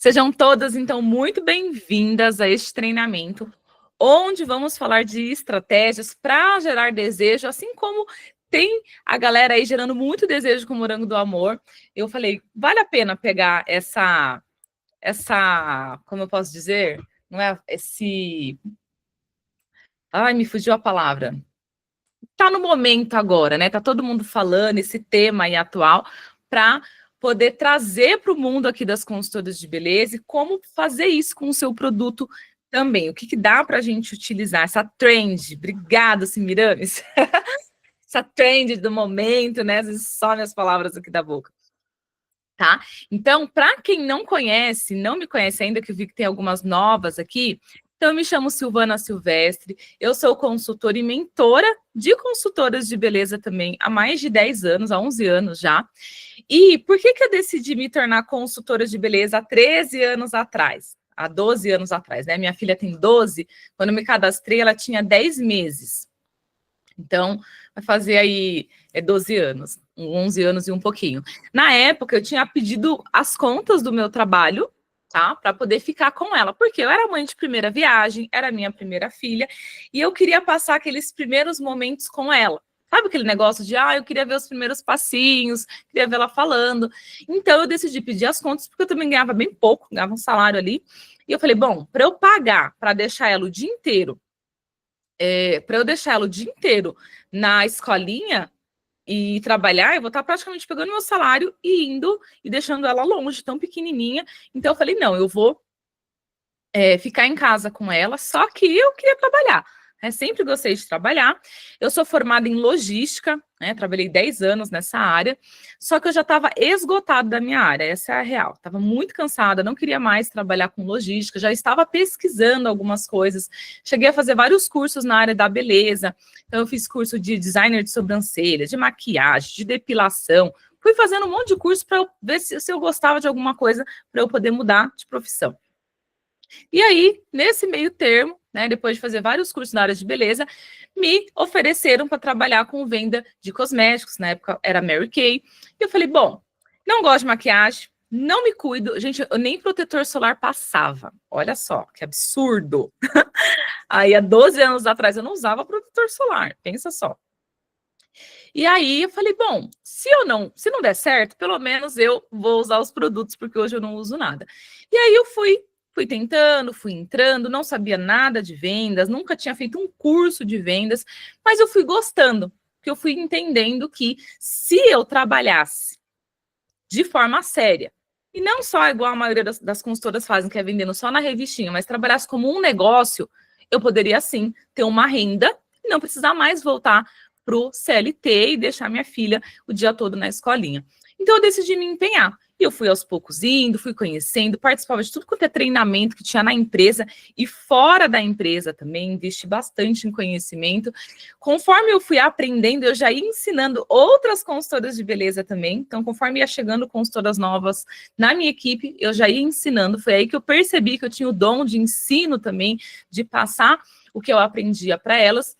Sejam todas, então, muito bem-vindas a este treinamento, onde vamos falar de estratégias para gerar desejo, assim como tem a galera aí gerando muito desejo com o Morango do Amor. Eu falei, vale a pena pegar essa, como eu posso dizer, não é ai, me fugiu a palavra. Tá no momento agora, né? Tá todo mundo falando esse tema aí atual para poder trazer para o mundo aqui das consultoras de beleza e como fazer isso com o seu produto também. O que dá para a gente utilizar essa trend? Obrigada, Semiramis. Essa trend do momento, né? Às vezes some as palavras aqui da boca. Tá? Então, para quem não conhece, não me conhece ainda, que eu vi que tem algumas novas aqui, então eu me chamo Silvana Silvestre, eu sou consultora e mentora de consultoras de beleza também há mais de 10 anos, há 11 anos já. E por que eu decidi me tornar consultora de beleza há 13 anos atrás? Há 12 anos atrás, né? Minha filha tem 12, quando eu me cadastrei ela tinha 10 meses. Então, vai fazer aí 12 anos, 11 anos e um pouquinho. Na época, eu tinha pedido as contas do meu trabalho, tá? Para poder ficar com ela, porque eu era mãe de primeira viagem, era minha primeira filha, e eu queria passar aqueles primeiros momentos com ela. Sabe aquele negócio de, eu queria ver os primeiros passinhos, queria ver ela falando. Então, eu decidi pedir as contas, porque eu também ganhava bem pouco, ganhava um salário ali. E eu falei, bom, para eu pagar, para deixar ela o dia inteiro, para eu deixar ela o dia inteiro na escolinha e trabalhar, eu vou estar praticamente pegando meu salário e indo e deixando ela longe, tão pequenininha. Então eu falei, não, eu vou ficar em casa com ela, só que eu queria trabalhar. Sempre gostei de trabalhar. Eu sou formada em logística, né? Trabalhei 10 anos nessa área, só que eu já estava esgotada da minha área, essa é a real. Estava muito cansada, não queria mais trabalhar com logística, já estava pesquisando algumas coisas. Cheguei a fazer vários cursos na área da beleza. Então, eu fiz curso de designer de sobrancelha, de maquiagem, de depilação. Fui fazendo um monte de curso para ver se eu gostava de alguma coisa para eu poder mudar de profissão. E aí, nesse meio termo, né, depois de fazer vários cursos na área de beleza, me ofereceram para trabalhar com venda de cosméticos, na época era Mary Kay. E eu falei, bom, não gosto de maquiagem, não me cuido. Gente, eu nem protetor solar passava. Olha só, que absurdo. Aí, há 12 anos atrás, eu não usava protetor solar, pensa só. E aí, eu falei, bom, se não der certo, pelo menos eu vou usar os produtos, porque hoje eu não uso nada. E aí, eu fui tentando, fui entrando, não sabia nada de vendas, nunca tinha feito um curso de vendas, mas eu fui gostando, porque eu fui entendendo que se eu trabalhasse de forma séria, e não só igual a maioria das consultoras fazem, que é vendendo só na revistinha, mas trabalhasse como um negócio, eu poderia, sim, ter uma renda e não precisar mais voltar para o CLT e deixar minha filha o dia todo na escolinha. Então, eu decidi me empenhar. E eu fui aos poucos indo, fui conhecendo, participava de tudo quanto é treinamento que tinha na empresa e fora da empresa também, investi bastante em conhecimento. Conforme eu fui aprendendo, eu já ia ensinando outras consultoras de beleza também. Então, conforme ia chegando consultoras novas na minha equipe, eu já ia ensinando. Foi aí que eu percebi que eu tinha o dom de ensino também, de passar o que eu aprendia para elas.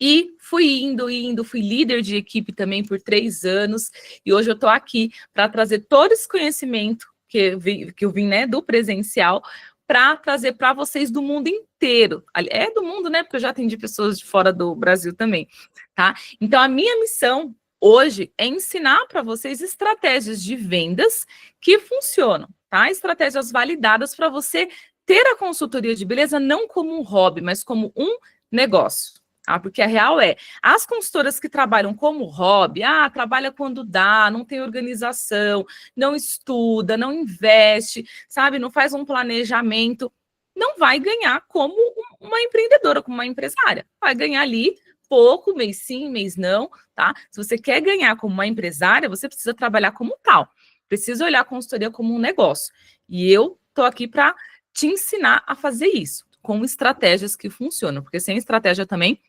E fui indo, fui líder de equipe também por 3 anos, e hoje eu estou aqui para trazer todo esse conhecimento que eu vim, né, do presencial, para trazer para vocês do mundo inteiro. É do mundo, né, porque eu já atendi pessoas de fora do Brasil também, tá? Então, a minha missão hoje é ensinar para vocês estratégias de vendas que funcionam, tá? Estratégias validadas para você ter a consultoria de beleza não como um hobby, mas como um negócio. Porque a real é, as consultoras que trabalham como hobby, trabalha quando dá, não tem organização, não estuda, não investe, sabe, não faz um planejamento, não vai ganhar como uma empreendedora, como uma empresária. Vai ganhar ali pouco, mês sim, mês não, tá? Se você quer ganhar como uma empresária, você precisa trabalhar como tal. Precisa olhar a consultoria como um negócio. E eu tô aqui para te ensinar a fazer isso, com estratégias que funcionam, porque sem estratégia também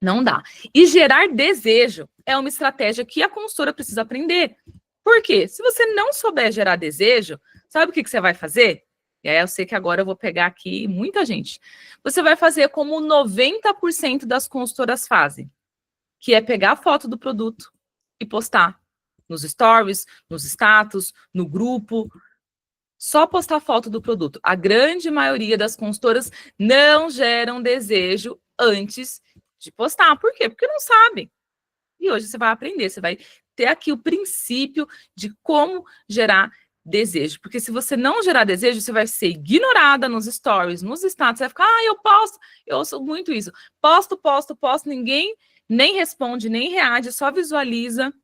não dá. E gerar desejo é uma estratégia que a consultora precisa aprender. Por quê? Se você não souber gerar desejo, sabe o que você vai fazer? E aí eu sei que agora eu vou pegar aqui muita gente. Você vai fazer como 90% das consultoras fazem, que é pegar a foto do produto e postar nos stories, nos status, no grupo. Só postar foto do produto. A grande maioria das consultoras não geram desejo antes de postar. Por quê? Porque não sabem. E hoje você vai aprender, você vai ter aqui o princípio de como gerar desejo. Porque se você não gerar desejo, você vai ser ignorada nos stories, nos status, você vai ficar, eu posto, eu ouço muito isso. Posto, ninguém nem responde, nem reage, só visualiza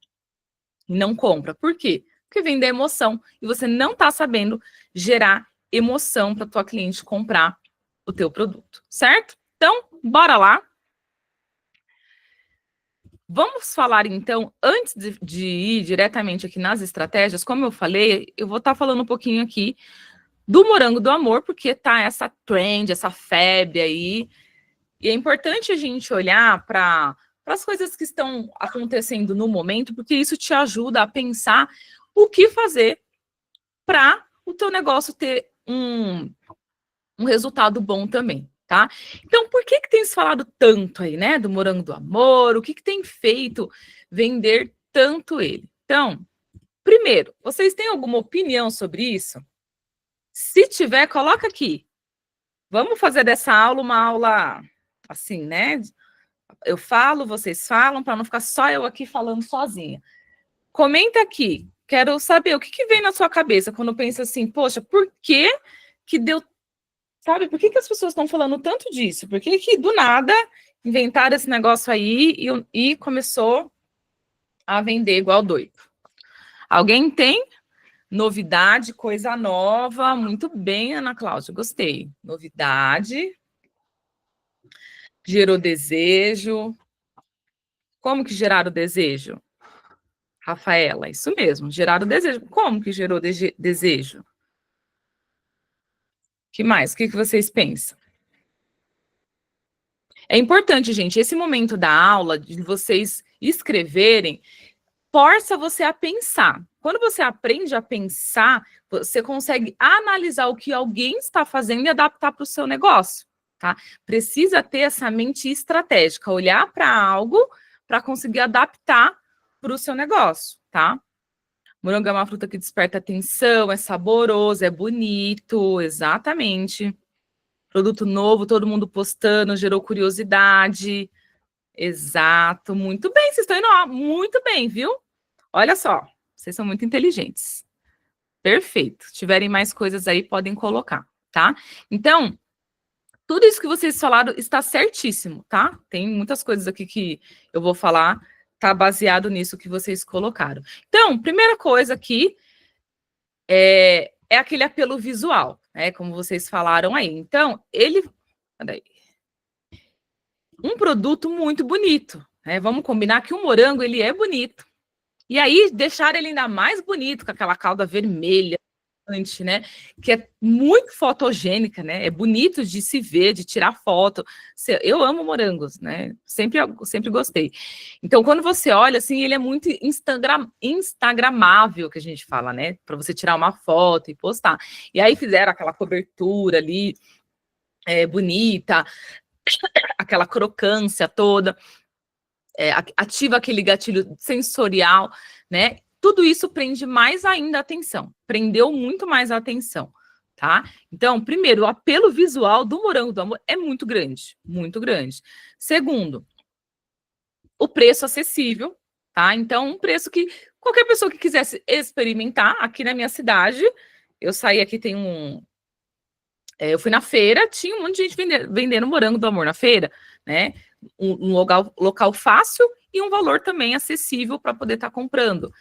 e não compra. Por quê? Porque vem da emoção e você não está sabendo gerar emoção para tua cliente comprar o teu produto, certo? Então, bora lá. Vamos falar, então, antes de ir diretamente aqui nas estratégias, como eu falei, eu vou estar falando um pouquinho aqui do morango do amor, porque tá essa trend, essa febre aí, e é importante a gente olhar para as coisas que estão acontecendo no momento, porque isso te ajuda a pensar o que fazer para o teu negócio ter um resultado bom também, tá? Então, por que tem se falado tanto aí, né, do morango do amor? O que tem feito vender tanto ele? Então, primeiro, vocês têm alguma opinião sobre isso? Se tiver, coloca aqui. Vamos fazer dessa aula uma aula assim, né? Eu falo, vocês falam, para não ficar só eu aqui falando sozinha. Comenta aqui. Quero saber o que vem na sua cabeça quando pensa assim, poxa, por que deu. Sabe, por que as pessoas estão falando tanto disso? Por que do nada inventaram esse negócio aí e começou a vender igual doido? Alguém tem novidade, coisa nova? Muito bem, Ana Cláudia, gostei. Novidade, gerou desejo. Como que geraram desejo? Rafaela, isso mesmo, geraram desejo. Como que gerou desejo? Que mais? O que vocês pensam? É importante, gente, esse momento da aula, de vocês escreverem, força você a pensar. Quando você aprende a pensar, você consegue analisar o que alguém está fazendo e adaptar para o seu negócio, tá? Precisa ter essa mente estratégica, olhar para algo para conseguir adaptar para o seu negócio, tá? Morango é uma fruta que desperta atenção, é saboroso, é bonito, exatamente. Produto novo, todo mundo postando, gerou curiosidade. Exato, muito bem, vocês estão indo muito bem, viu? Olha só, vocês são muito inteligentes. Perfeito. Se tiverem mais coisas aí, podem colocar, tá? Então, tudo isso que vocês falaram está certíssimo, tá? Tem muitas coisas aqui que eu vou falar, tá baseado nisso que vocês colocaram. Então, primeira coisa aqui é aquele apelo visual, né? Como vocês falaram aí. Então, peraí. Um produto muito bonito, né? Vamos combinar que o morango, ele é bonito. E aí, deixar ele ainda mais bonito, com aquela calda vermelha, né? Que é muito fotogênica, né? É bonito de se ver, de tirar foto. Eu amo morangos, né? Sempre gostei. Então, quando você olha, assim, ele é muito instagramável, que a gente fala, né? Para você tirar uma foto e postar. E aí fizeram aquela cobertura ali, bonita, aquela crocância toda. Ativa aquele gatilho sensorial, né? Tudo isso prende mais ainda a atenção. Prendeu muito mais a atenção, tá? Então, primeiro, o apelo visual do morango do amor é muito grande, muito grande. Segundo, o preço acessível, tá? Então, um preço que qualquer pessoa que quisesse experimentar aqui na minha cidade, eu saí aqui, eu fui na feira, tinha um monte de gente vendendo morango do amor na feira, né? Um local fácil e um valor também acessível para poder estar comprando.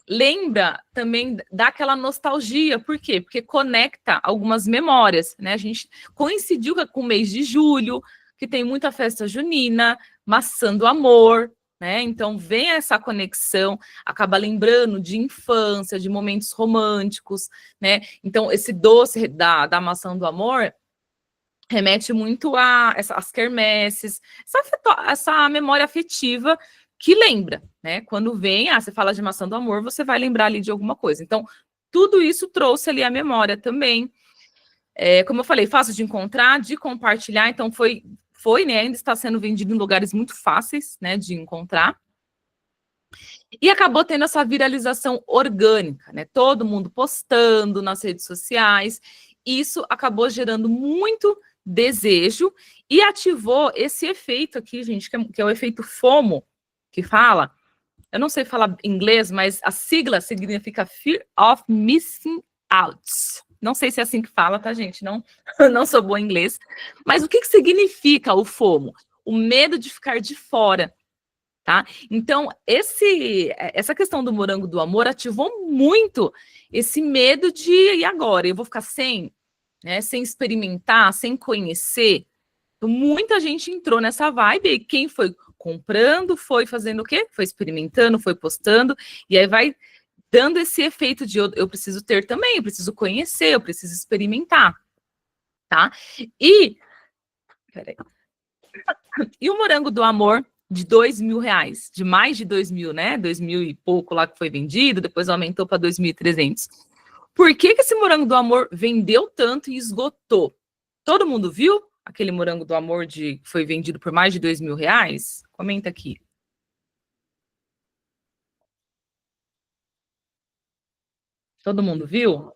Lembra também daquela nostalgia, por quê? Porque conecta algumas memórias, né? A gente coincidiu com o mês de julho, que tem muita festa junina, maçã do amor, né? Então vem essa conexão, acaba lembrando de infância, de momentos românticos, né? Então esse doce da maçã do amor remete muito às quermesses, essa memória afetiva que lembra, né? Quando vem, você fala de maçã do amor, você vai lembrar ali de alguma coisa. Então, tudo isso trouxe ali a memória também. Como eu falei, fácil de encontrar, de compartilhar, então foi, né? Ainda está sendo vendido em lugares muito fáceis, né? De encontrar. E acabou tendo essa viralização orgânica, né? Todo mundo postando nas redes sociais. Isso acabou gerando muito desejo e ativou esse efeito aqui, gente, que é o efeito FOMO, que fala. Eu não sei falar inglês, mas a sigla significa Fear of Missing Out. Não sei se é assim que fala, tá, gente? Não, não sou boa em inglês. Mas o que significa o FOMO? O medo de ficar de fora. Tá? Então, essa questão do morango do amor ativou muito esse medo de, e agora? Eu vou ficar sem, né, sem experimentar, sem conhecer? Então, muita gente entrou nessa vibe, e quem foi comprando, foi fazendo o quê? Foi experimentando, foi postando, e aí vai dando esse efeito de eu preciso ter também, eu preciso conhecer, eu preciso experimentar, tá? Peraí. E o morango do amor de R$ 2.000, de mais de 2.000, né? 2.000 e pouco lá que foi vendido, depois aumentou para 2.300. Por que esse morango do amor vendeu tanto e esgotou? Todo mundo viu aquele morango do amor que foi vendido por mais de R$ 2.000? Comenta aqui. Todo mundo viu?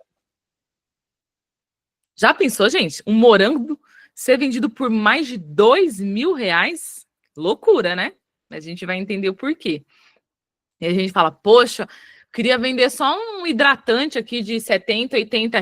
Já pensou, gente? Um morango ser vendido por mais de R$ 2.000? Loucura, né? A gente vai entender o porquê. E a gente fala, poxa, queria vender só um hidratante aqui de 70, R$ 80.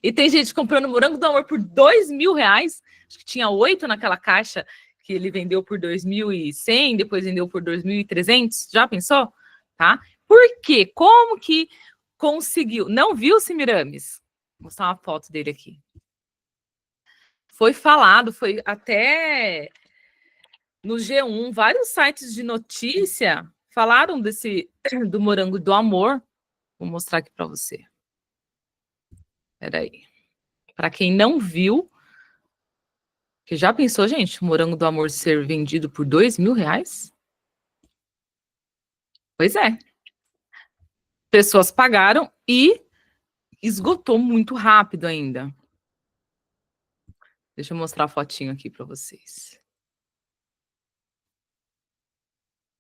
E tem gente comprando morango do amor por R$ 2.000. Acho que tinha 8 naquela caixa que ele vendeu por 2.100, depois vendeu por 2.300. Já pensou? Tá? Por quê? Como que conseguiu? Não viu, Semiramis? Vou mostrar uma foto dele aqui. Foi falado, foi até no G1, vários sites de notícia falaram do morango do amor. Vou mostrar aqui para você. Peraí. Para quem não viu, que já pensou, gente, o morango do amor ser vendido por R$ 2.000? Pois é. Pessoas pagaram e esgotou muito rápido ainda. Deixa eu mostrar a fotinho aqui para vocês.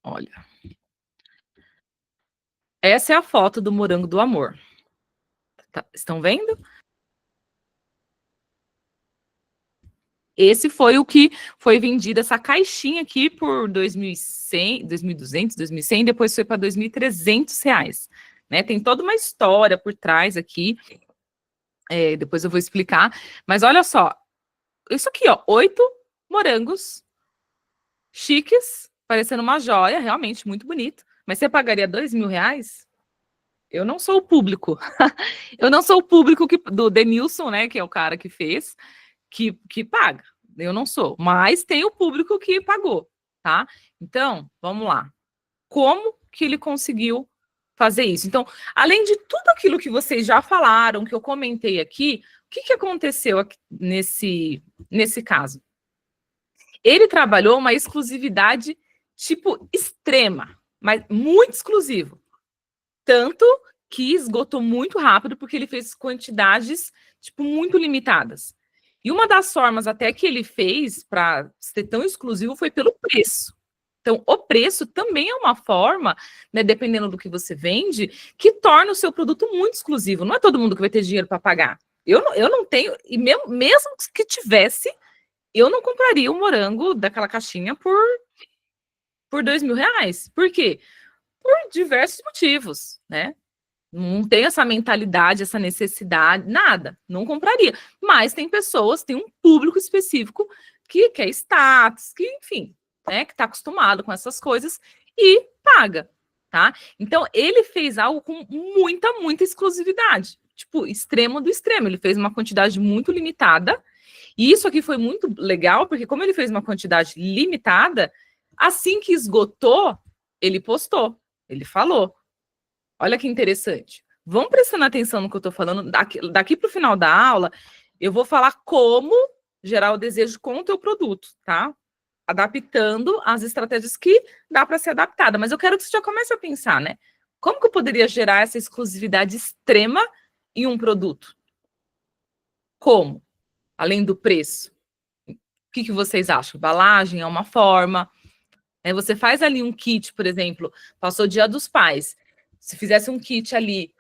Olha. Essa é a foto do morango do amor. Tá, estão vendo? Esse foi o que foi vendido, essa caixinha aqui, por R$ 2.100, R$ 2.200, R$ 2.100, depois foi para R$ 2.300. Né? Tem toda uma história por trás aqui, depois eu vou explicar. Mas olha só, isso aqui, ó, 8 morangos chiques, parecendo uma joia, realmente muito bonito. Mas você pagaria R$ 2.000? Eu não sou o público. Eu não sou o público do Denilson, né, que é o cara que fez, que paga. Eu não sou, mas tem o público que pagou, tá? Então, vamos lá. Como que ele conseguiu fazer isso? Então, além de tudo aquilo que vocês já falaram, que eu comentei aqui, o que aconteceu aqui nesse caso? Ele trabalhou uma exclusividade, tipo, extrema, mas muito exclusivo. Tanto que esgotou muito rápido, porque ele fez quantidades, tipo, muito limitadas. E uma das formas até que ele fez para ser tão exclusivo foi pelo preço. Então, o preço também é uma forma, né, dependendo do que você vende, que torna o seu produto muito exclusivo. Não é todo mundo que vai ter dinheiro para pagar. Eu não tenho, e mesmo que tivesse, eu não compraria um morango daquela caixinha por R$ 2.000. Por quê? Por diversos motivos, né? Não tem essa mentalidade, essa necessidade, nada, não compraria. Mas tem pessoas, tem um público específico que quer status, que, enfim, né, que está acostumado com essas coisas e paga, tá? Então, ele fez algo com muita exclusividade, tipo, extremo do extremo. Ele fez uma quantidade muito limitada, e isso aqui foi muito legal, porque como ele fez uma quantidade limitada, assim que esgotou, ele postou, ele falou. Olha que interessante. Vão prestando atenção no que eu estou falando. Daqui para o final da aula, eu vou falar como gerar o desejo com o teu produto, tá? Adaptando as estratégias que dá para ser adaptada. Mas eu quero que você já comece a pensar, né? Como que eu poderia gerar essa exclusividade extrema em um produto? Como? Além do preço. O que vocês acham? Embalagem é uma forma. Você faz ali um kit, por exemplo, passou o Dia dos Pais. Se fizesse um kit ali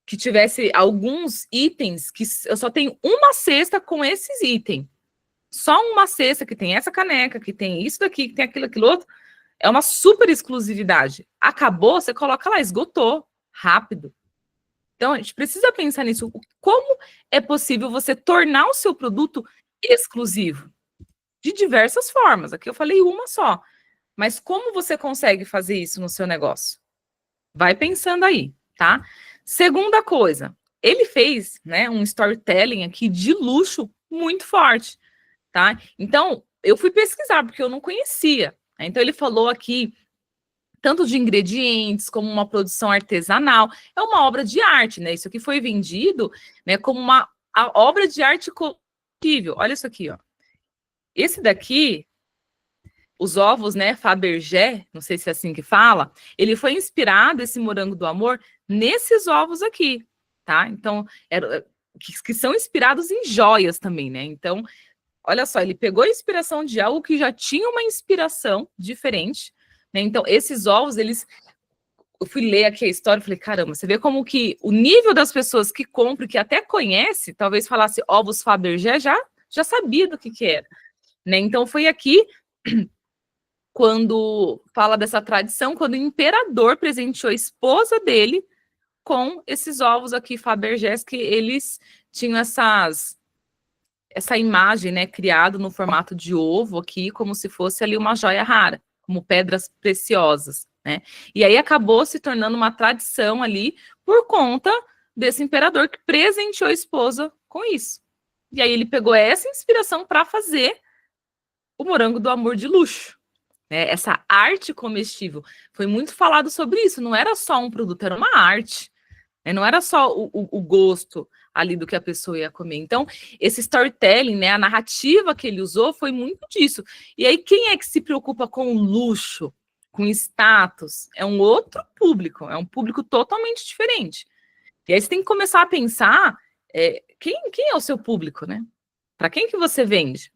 que tivesse alguns itens, que eu só tenho uma cesta com esses itens. Só uma cesta que tem essa caneca, que tem isso daqui, que tem aquilo outro. É uma super exclusividade. Acabou, você coloca lá, esgotou, rápido. Então, a gente precisa pensar nisso. Como é possível você tornar o seu produto exclusivo? De diversas formas. Aqui eu falei uma só. Mas como você consegue fazer isso no seu negócio? Vai pensando aí, tá? Segunda coisa, ele fez, né, um storytelling aqui de luxo muito forte, tá? Então, eu fui pesquisar porque eu não conhecia. Então, ele falou aqui tanto de ingredientes como uma produção artesanal. É uma obra de arte, né? Isso aqui foi vendido, né, como a obra de arte coletiva. Olha isso aqui, ó. Esse daqui, os ovos, né, Fabergé, não sei se é assim que fala, ele foi inspirado, esse morango do amor, nesses ovos aqui, tá? Então, que são inspirados em joias também, né? Então, olha só, ele pegou a inspiração de algo que já tinha uma inspiração diferente, né? Então, esses ovos, eu fui ler aqui a história e falei, caramba, você vê como que o nível das pessoas que compram, que até conhece, talvez falasse ovos Fabergé, já sabia do que era, né? Então, foi aqui quando fala dessa tradição, quando o imperador presenteou a esposa dele com esses ovos aqui Fabergés, que eles tinham essa imagem, né, criado no formato de ovo aqui, como se fosse ali uma joia rara, como pedras preciosas, né? E aí acabou se tornando uma tradição ali por conta desse imperador que presenteou a esposa com isso. E aí ele pegou essa inspiração para fazer o morango do amor de luxo. Essa arte comestível. Foi muito falado sobre isso, não era só um produto, era uma arte. Não era só o gosto ali do que a pessoa ia comer. Então, esse storytelling, né, a narrativa que ele usou foi muito disso. E aí, quem é que se preocupa com luxo, com status? É um outro público, é um público totalmente diferente. E aí você tem que começar a pensar quem é o seu público, né? Para quem que você vende?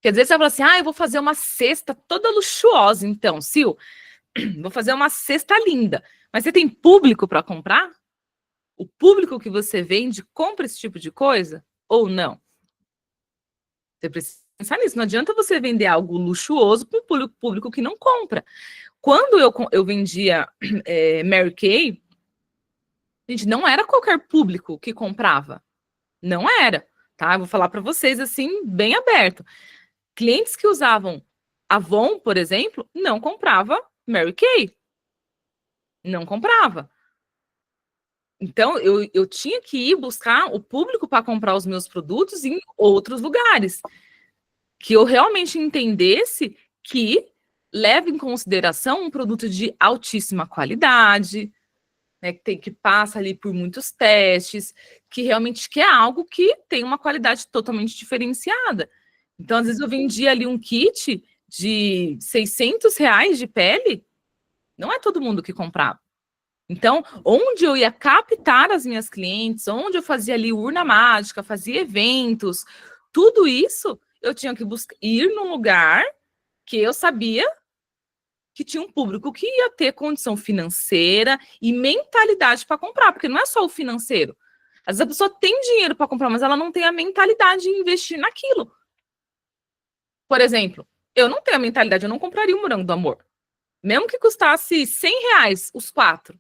Quer dizer, você vai falar assim, eu vou fazer uma cesta toda luxuosa, então, Sil, vou fazer uma cesta linda. Mas você tem público para comprar? O público que você vende compra esse tipo de coisa ou não? Você precisa pensar nisso. Não adianta você vender algo luxuoso para um público que não compra. Quando eu vendia Mary Kay, gente, não era qualquer público que comprava. Não era, tá? Eu vou falar para vocês assim, bem aberto. Clientes que usavam Avon, por exemplo, não comprava Mary Kay. Não comprava. Então, eu tinha que ir buscar o público para comprar os meus produtos em outros lugares. Que eu realmente entendesse que leva em consideração um produto de altíssima qualidade, né, que passa ali por muitos testes, que realmente quer algo que tem uma qualidade totalmente diferenciada. Então, às vezes, eu vendia ali um kit de R$ 600 de pele, não é todo mundo que comprava. Então, onde eu ia captar as minhas clientes, onde eu fazia ali urna mágica, fazia eventos, tudo isso eu tinha que ir num lugar que eu sabia que tinha um público que ia ter condição financeira e mentalidade para comprar, porque não é só o financeiro. Às vezes a pessoa tem dinheiro para comprar, mas ela não tem a mentalidade de investir naquilo. Por exemplo, eu não tenho a mentalidade, eu não compraria o morango do amor. Mesmo que custasse R$ 100 os 4,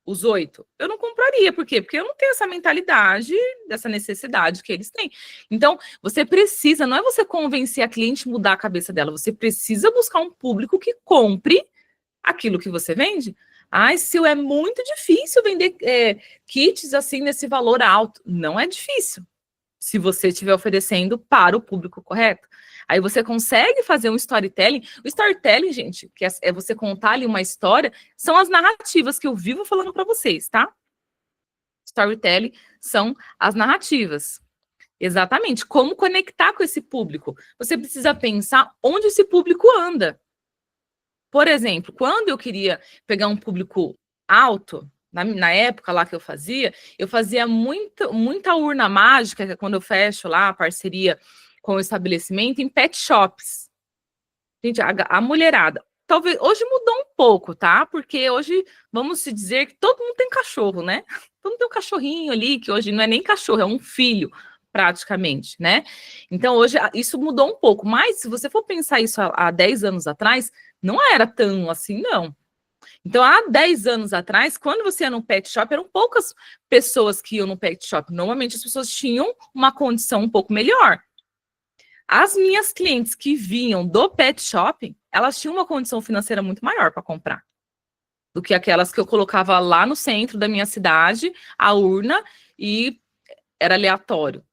os 8, eu não compraria. Por quê? Porque eu não tenho essa mentalidade, dessa necessidade que eles têm. Então, você precisa, não é você convencer a cliente mudar a cabeça dela, você precisa buscar um público que compre aquilo que você vende. Sil, é muito difícil vender kits assim nesse valor alto. Não é difícil, se você estiver oferecendo para o público correto. Aí você consegue fazer um storytelling. O storytelling, gente, que é você contar ali uma história, são as narrativas que eu vivo falando para vocês, tá? Storytelling são as narrativas. Exatamente. Como conectar com esse público? Você precisa pensar onde esse público anda. Por exemplo, quando eu queria pegar um público alto, na época lá que eu fazia muita urna mágica, que é quando eu fecho lá a parceria com o estabelecimento, em pet shops. Gente, a mulherada, talvez, hoje mudou um pouco, tá? Porque hoje, vamos se dizer que todo mundo tem cachorro, né? Todo mundo tem um cachorrinho ali, que hoje não é nem cachorro, é um filho, praticamente, né? Então, hoje, isso mudou um pouco. Mas, se você for pensar isso há 10 anos atrás, não era tão assim, não. Então, há 10 anos atrás, quando você ia no pet shop, eram poucas pessoas que iam no pet shop. Normalmente, as pessoas tinham uma condição um pouco melhor. As minhas clientes que vinham do pet shop, elas tinham uma condição financeira muito maior para comprar do que aquelas que eu colocava lá no centro da minha cidade, a urna, e era aleatório.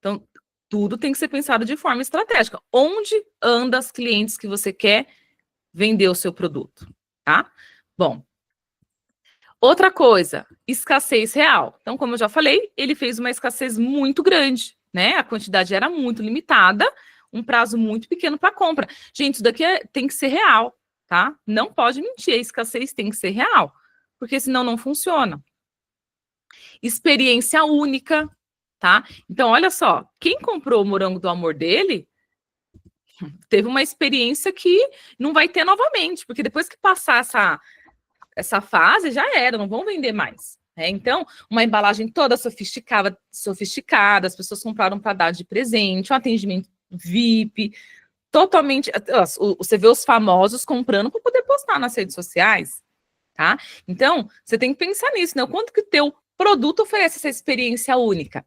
Então, tudo tem que ser pensado de forma estratégica. Onde anda as clientes que você quer vender o seu produto, tá? Bom, outra coisa, escassez real. Então, como eu já falei, ele fez uma escassez muito grande, né? A quantidade era muito limitada, um prazo muito pequeno para compra. Gente, isso daqui tem que ser real, tá? Não pode mentir, a escassez tem que ser real, porque senão não funciona. Experiência única, tá? Então, olha só, quem comprou o morango do amor dele teve uma experiência que não vai ter novamente, porque depois que passar essa fase, já era, não vão vender mais. Então, uma embalagem toda sofisticada, as pessoas compraram para dar de presente, um atendimento VIP, totalmente. Você vê os famosos comprando para poder postar nas redes sociais, tá? Então, você tem que pensar nisso, né? O quanto que o teu produto oferece essa experiência única?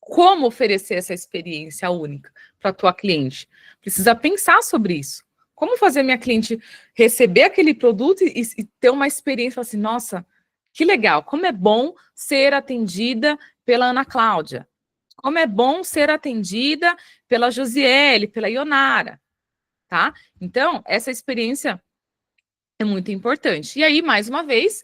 Como oferecer essa experiência única para a tua cliente? Precisa pensar sobre isso. Como fazer minha cliente receber aquele produto e ter uma experiência assim, nossa, que legal, como é bom ser atendida pela Ana Cláudia. Como é bom ser atendida pela Josiele, pela Ionara, tá? Então, essa experiência é muito importante. E aí, mais uma vez,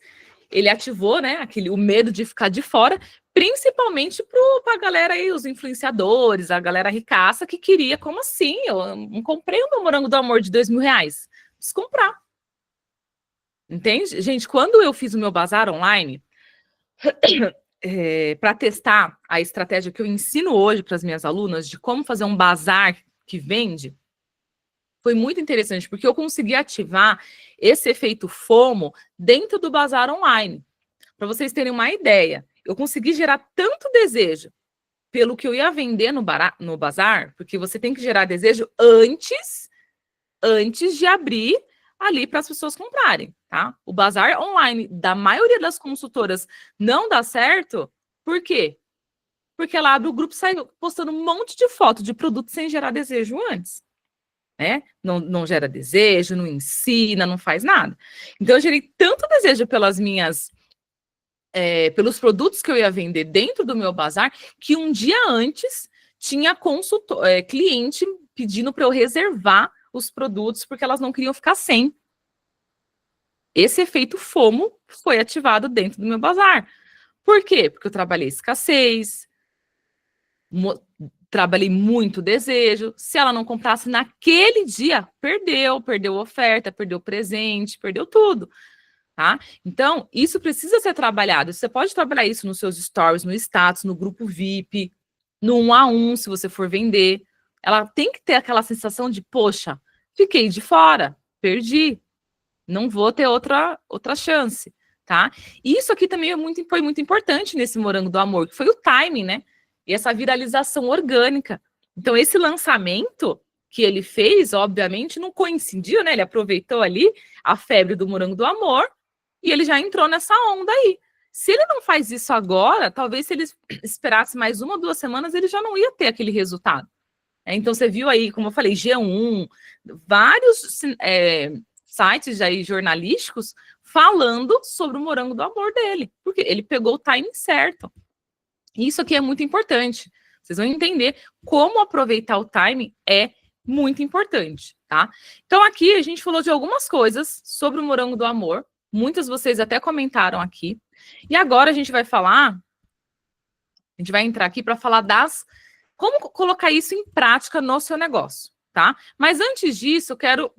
ele ativou, né, o medo de ficar de fora, principalmente para a galera aí, os influenciadores, a galera ricaça que queria, como assim? Eu não comprei o meu morango do amor de R$2.000. Preciso comprar. Entende? Gente, quando eu fiz o meu bazar online, para testar a estratégia que eu ensino hoje para as minhas alunas de como fazer um bazar que vende, foi muito interessante, porque eu consegui ativar esse efeito FOMO dentro do bazar online. Para vocês terem uma ideia, eu consegui gerar tanto desejo pelo que eu ia vender no bazar, porque você tem que gerar desejo antes de abrir ali para as pessoas comprarem, tá? O bazar online da maioria das consultoras não dá certo, por quê? Porque ela abre o grupo e sai postando um monte de foto de produto sem gerar desejo antes. Né? Não gera desejo, não ensina, não faz nada. Então, eu gerei tanto desejo pelos produtos que eu ia vender dentro do meu bazar, que um dia antes tinha cliente pedindo para eu reservar os produtos, porque elas não queriam ficar sem. Esse efeito FOMO foi ativado dentro do meu bazar. Por quê? Porque eu trabalhei escassez, trabalhei muito desejo. Se ela não comprasse naquele dia, perdeu oferta, perdeu presente, perdeu tudo, tá? Então, isso precisa ser trabalhado. Você pode trabalhar isso nos seus stories, no status, no grupo VIP, no 1 a 1, se você for vender. Ela tem que ter aquela sensação de, poxa, fiquei de fora, perdi, não vou ter outra chance, tá? E isso aqui também foi muito importante nesse Morango do Amor, que foi o timing, né? E essa viralização orgânica. Então, esse lançamento que ele fez, obviamente, não coincidiu, né? Ele aproveitou ali a febre do Morango do Amor e ele já entrou nessa onda aí. Se ele não faz isso agora, talvez se ele esperasse mais 1 ou 2 semanas, ele já não ia ter aquele resultado. Então, você viu aí, como eu falei, G1, vários sites aí jornalísticos falando sobre o Morango do Amor dele, porque ele pegou o timing certo. Isso aqui é muito importante. Vocês vão entender como aproveitar o timing é muito importante, tá? Então, aqui a gente falou de algumas coisas sobre o Morango do Amor. Muitas de vocês até comentaram aqui. E agora a gente vai entrar aqui para falar como colocar isso em prática no seu negócio, tá? Mas antes disso, eu quero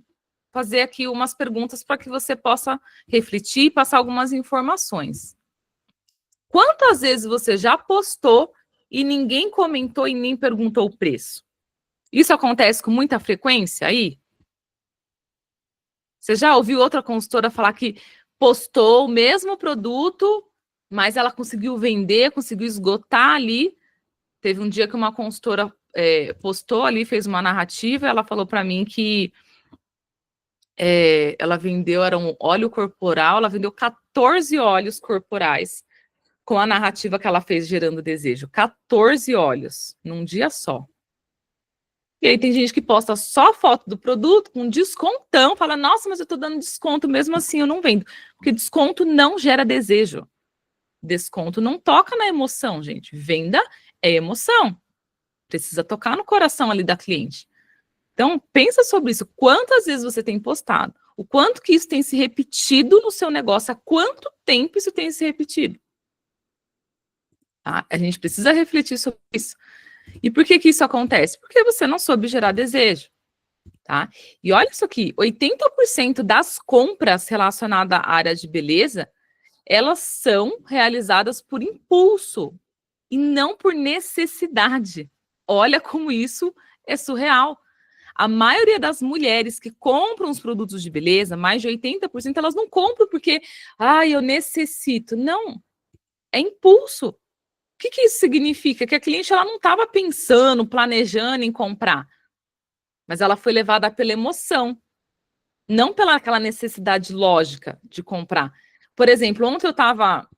fazer aqui umas perguntas para que você possa refletir e passar algumas informações. Quantas vezes você já postou e ninguém comentou e nem perguntou o preço? Isso acontece com muita frequência aí? Você já ouviu outra consultora falar que postou o mesmo produto, mas ela conseguiu vender, conseguiu esgotar ali? Teve um dia que uma consultora postou ali, fez uma narrativa, ela falou para mim que ela vendeu, era um óleo corporal, ela vendeu 14 óleos corporais com a narrativa que ela fez gerando desejo. 14 óleos num dia só. E aí tem gente que posta só foto do produto com descontão, fala, nossa, mas eu tô dando desconto, mesmo assim eu não vendo. Porque desconto não gera desejo. Desconto não toca na emoção, gente. Venda é emoção. Precisa tocar no coração ali da cliente. Então, pensa sobre isso. Quantas vezes você tem postado? O quanto que isso tem se repetido no seu negócio? Há quanto tempo isso tem se repetido? Tá? A gente precisa refletir sobre isso. E por que isso acontece? Porque você não soube gerar desejo. Tá? E olha isso aqui, 80% das compras relacionadas à área de beleza, elas são realizadas por impulso e não por necessidade. Olha como isso é surreal. A maioria das mulheres que compram os produtos de beleza, mais de 80%, elas não compram porque, eu necessito. Não, é impulso. O que isso significa? Que a cliente ela não estava pensando, planejando em comprar, mas ela foi levada pela emoção, não pela aquela necessidade lógica de comprar. Por exemplo, ontem eu estava,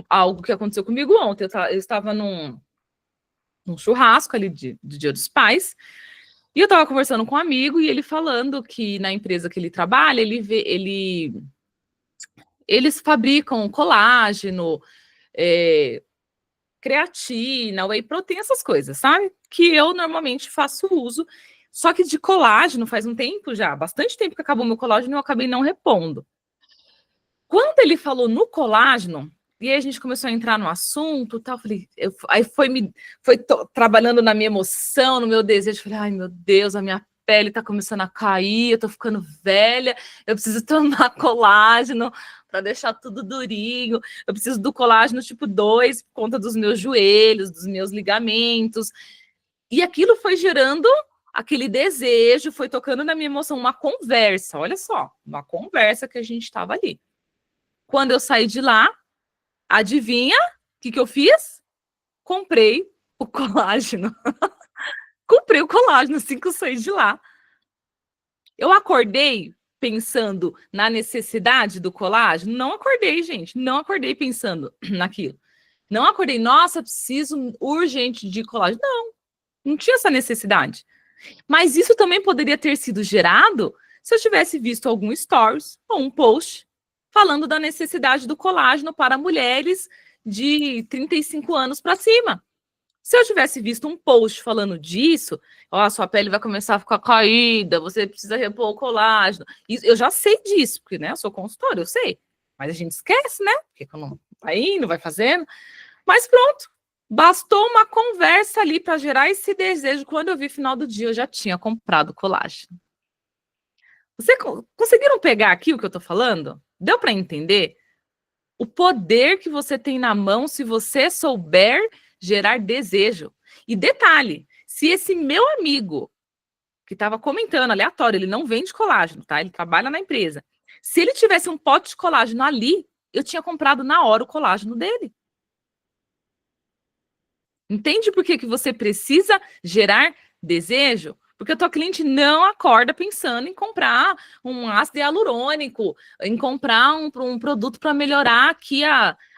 algo que aconteceu comigo ontem, eu estava num churrasco ali do Dia dos Pais, e eu estava conversando com um amigo e ele falando que na empresa que ele trabalha, eles fabricam colágeno, creatina, whey protein, essas coisas, sabe? Que eu normalmente faço uso, só que de colágeno faz um tempo já, bastante tempo que acabou meu colágeno e eu acabei não repondo. Quando ele falou no colágeno, e aí a gente começou a entrar no assunto, tal, aí foi trabalhando na minha emoção, no meu desejo, falei, ai meu Deus, a minha pele tá começando a cair, eu tô ficando velha, eu preciso tomar colágeno para deixar tudo durinho, eu preciso do colágeno tipo 2 por conta dos meus joelhos, dos meus ligamentos, e aquilo foi gerando aquele desejo, foi tocando na minha emoção, uma conversa, olha só, uma conversa que a gente estava ali. Quando eu saí de lá, adivinha o que eu fiz? Comprei o colágeno. Comprei o colágeno assim que eu saí de lá. Eu acordei pensando na necessidade do colágeno? Não acordei, gente. Não acordei pensando naquilo. Não acordei, nossa, preciso urgente de colágeno. Não tinha essa necessidade. Mas isso também poderia ter sido gerado se eu tivesse visto algum stories ou um post falando da necessidade do colágeno para mulheres de 35 anos para cima. Se eu tivesse visto um post falando disso, sua pele vai começar a ficar caída, você precisa repor o colágeno. Isso, eu já sei disso, porque eu sou consultora, eu sei. Mas a gente esquece, né? Porque não vai indo, vai fazendo. Mas pronto, bastou uma conversa ali para gerar esse desejo. Quando eu vi final do dia, eu já tinha comprado colágeno. Vocês conseguiram pegar aqui o que eu estou falando? Deu para entender? O poder que você tem na mão se você souber gerar desejo. E detalhe, se esse meu amigo, que estava comentando, aleatório, ele não vende colágeno, tá? Ele trabalha na empresa. Se ele tivesse um pote de colágeno ali, eu tinha comprado na hora o colágeno dele. Entende por que você precisa gerar desejo? Porque a tua cliente não acorda pensando em comprar um ácido hialurônico, em comprar um produto para melhorar aqui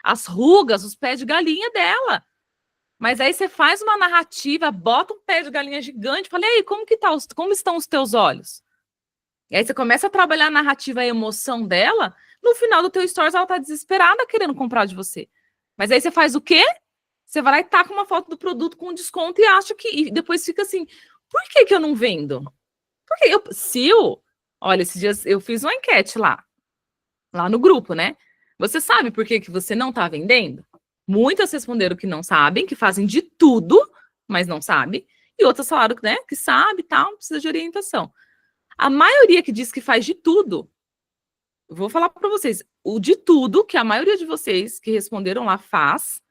as rugas, os pés de galinha dela. Mas aí você faz uma narrativa, bota um pé de galinha gigante, fala, e aí, como estão os teus olhos? E aí você começa a trabalhar a narrativa, a emoção dela, no final do teu stories ela tá desesperada querendo comprar de você. Mas aí você faz o quê? Você vai lá e taca uma foto do produto com desconto e acha que... E depois fica assim, por que eu não vendo? Porque olha, esses dias eu fiz uma enquete lá no grupo, né? Você sabe por que você não tá vendendo? Muitas responderam que não sabem, que fazem de tudo, mas não sabem. E outras falaram, né, que sabe e tal, precisa de orientação. A maioria que diz que faz de tudo, vou falar para vocês, o de tudo que a maioria de vocês que responderam lá faz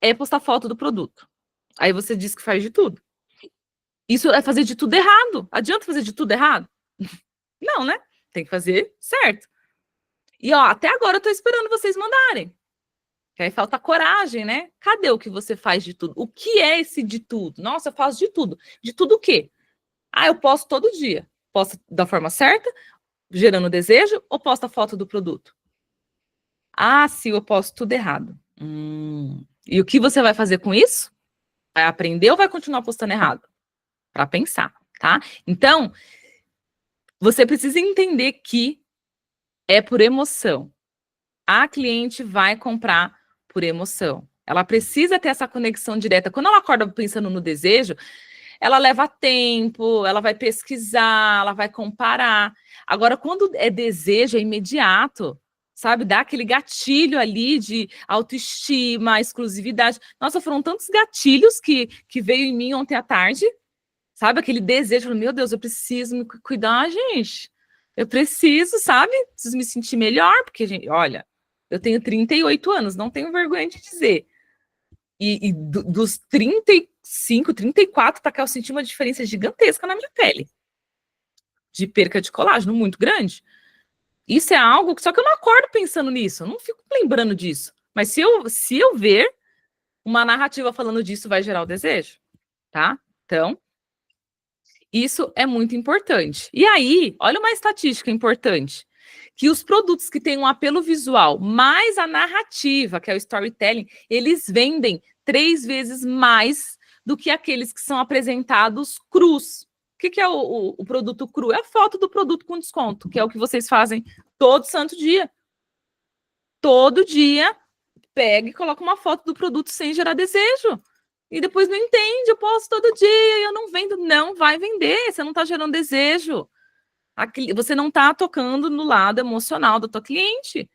é postar foto do produto. Aí você diz que faz de tudo. Isso é fazer de tudo errado. Adianta fazer de tudo errado? Não, né? Tem que fazer certo. E, ó, até agora eu tô esperando vocês mandarem. Que aí falta coragem, né? Cadê o que você faz de tudo? O que é esse de tudo? Nossa, eu faço de tudo. De tudo o quê? Ah, eu posto todo dia. Posto da forma certa, gerando desejo, ou posto a foto do produto? Ah, sim, eu posto tudo errado. E o que você vai fazer com isso? Vai aprender ou vai continuar postando errado? Para pensar, tá? Então, você precisa entender que é por emoção. A cliente vai comprar por emoção. Ela precisa ter essa conexão direta. Quando ela acorda pensando no desejo, ela leva tempo, ela vai pesquisar, ela vai comparar. Agora, quando é desejo, é imediato, sabe? Dá aquele gatilho ali de autoestima, exclusividade. Nossa, foram tantos gatilhos que veio em mim ontem à tarde, sabe? Aquele desejo, meu Deus, eu preciso me cuidar, gente. Eu preciso, sabe? Preciso me sentir melhor, porque, gente, olha, eu tenho 38 anos, não tenho vergonha de dizer. E dos 35, 34 para cá, eu senti uma diferença gigantesca na minha pele. De perca de colágeno muito grande. Isso é algo que só que eu não acordo pensando nisso, eu não fico lembrando disso. Mas se eu ver uma narrativa falando disso, vai gerar o desejo, tá? Então, isso é muito importante. E aí, olha uma estatística importante. Que os produtos que têm um apelo visual mais a narrativa, que é o storytelling, eles vendem 3 vezes mais do que aqueles que são apresentados crus. O que é o produto cru? É a foto do produto com desconto, que é o que vocês fazem todo santo dia. Todo dia, pega e coloca uma foto do produto sem gerar desejo. E depois não entende, eu posto todo dia e eu não vendo. Não vai vender, você não está gerando desejo. Você não está tocando no lado emocional da tua cliente.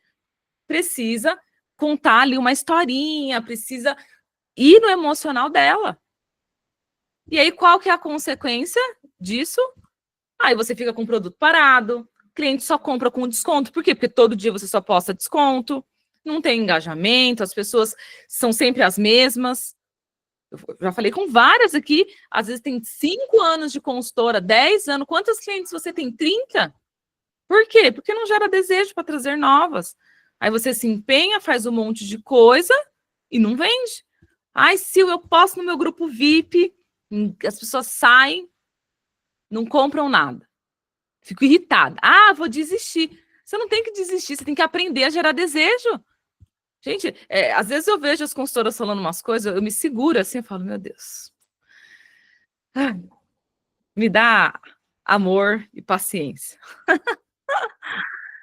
Precisa contar ali uma historinha, precisa ir no emocional dela. E aí, qual que é a consequência disso? Aí você fica com o produto parado, o cliente só compra com desconto. Por quê? Porque todo dia você só posta desconto, não tem engajamento, as pessoas são sempre as mesmas. Eu já falei com várias aqui, às vezes tem 5 anos de consultora, 10 anos. Quantos clientes você tem? 30? Por quê? Porque não gera desejo para trazer novas. Aí você se empenha, faz um monte de coisa e não vende. Ai, Sil, eu posto no meu grupo VIP, as pessoas saem, não compram nada. Fico irritada. Ah, vou desistir. Você não tem que desistir, você tem que aprender a gerar desejo. Gente, às vezes eu vejo as consultoras falando umas coisas, eu me seguro assim, eu falo, meu Deus. Me dá amor e paciência.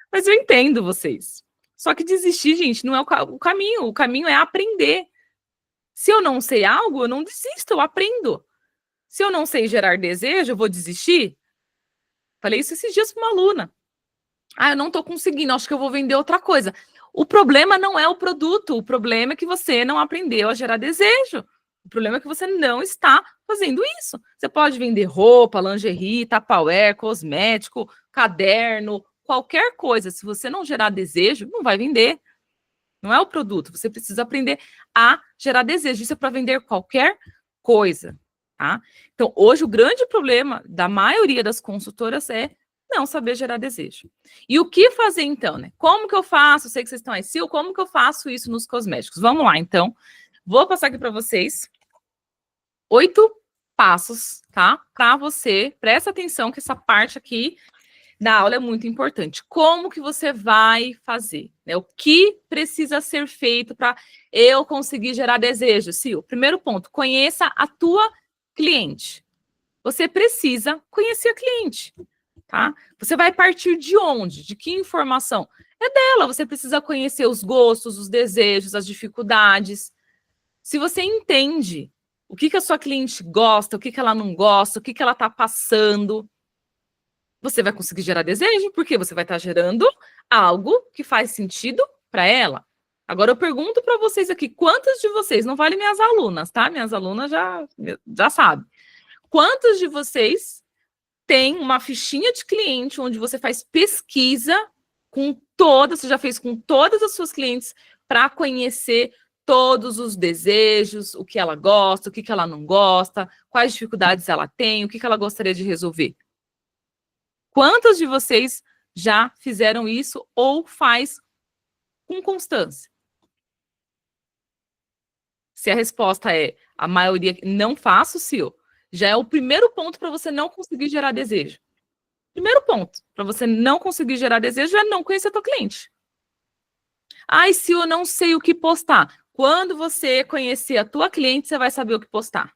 Mas eu entendo vocês. Só que desistir, gente, não é o caminho. O caminho é aprender. Se eu não sei algo, eu não desisto, eu aprendo. Se eu não sei gerar desejo, eu vou desistir? Falei isso esses dias para uma aluna. Ah, eu não estou conseguindo, acho que eu vou vender outra coisa. O problema não é o produto, o problema é que você não aprendeu a gerar desejo. O problema é que você não está fazendo isso. Você pode vender roupa, lingerie, tupperware, cosmético, caderno, qualquer coisa. Se você não gerar desejo, não vai vender. Não é o produto. Você precisa aprender a gerar desejo. Isso é para vender qualquer coisa, tá? Então, hoje, o grande problema da maioria das consultoras é não saber gerar desejo. E o que fazer, então, né? Como que eu faço? Sei que vocês estão aí, Sil, como que eu faço isso nos cosméticos? Vamos lá, então. Vou passar aqui para vocês 8 passos, tá? Para você, presta atenção que essa parte aqui da aula é muito importante. Como que você vai fazer? Né? O que precisa ser feito para eu conseguir gerar desejo? Sil, primeiro ponto, conheça a tua cliente. Você precisa conhecer a cliente, tá? Você vai partir de onde? De que informação? É dela, você precisa conhecer os gostos, os desejos, as dificuldades. Se você entende o que a sua cliente gosta, o que ela não gosta, o que ela está passando, você vai conseguir gerar desejo, porque você vai estar gerando algo que faz sentido para ela. Agora eu pergunto para vocês aqui, quantas de vocês, não vale minhas alunas, tá? Minhas alunas já sabem. Quantos de vocês têm uma fichinha de cliente onde você faz pesquisa com todas, você já fez com todas as suas clientes para conhecer todos os desejos, o que ela gosta, o que ela não gosta, quais dificuldades ela tem, o que ela gostaria de resolver. Quantos de vocês já fizeram isso ou faz com constância? Se a resposta é a maioria não faço, Sil, já é o primeiro ponto para você não conseguir gerar desejo. Primeiro ponto para você não conseguir gerar desejo é não conhecer teu cliente. Ai, Sil, eu não sei o que postar. Quando você conhecer a tua cliente, você vai saber o que postar.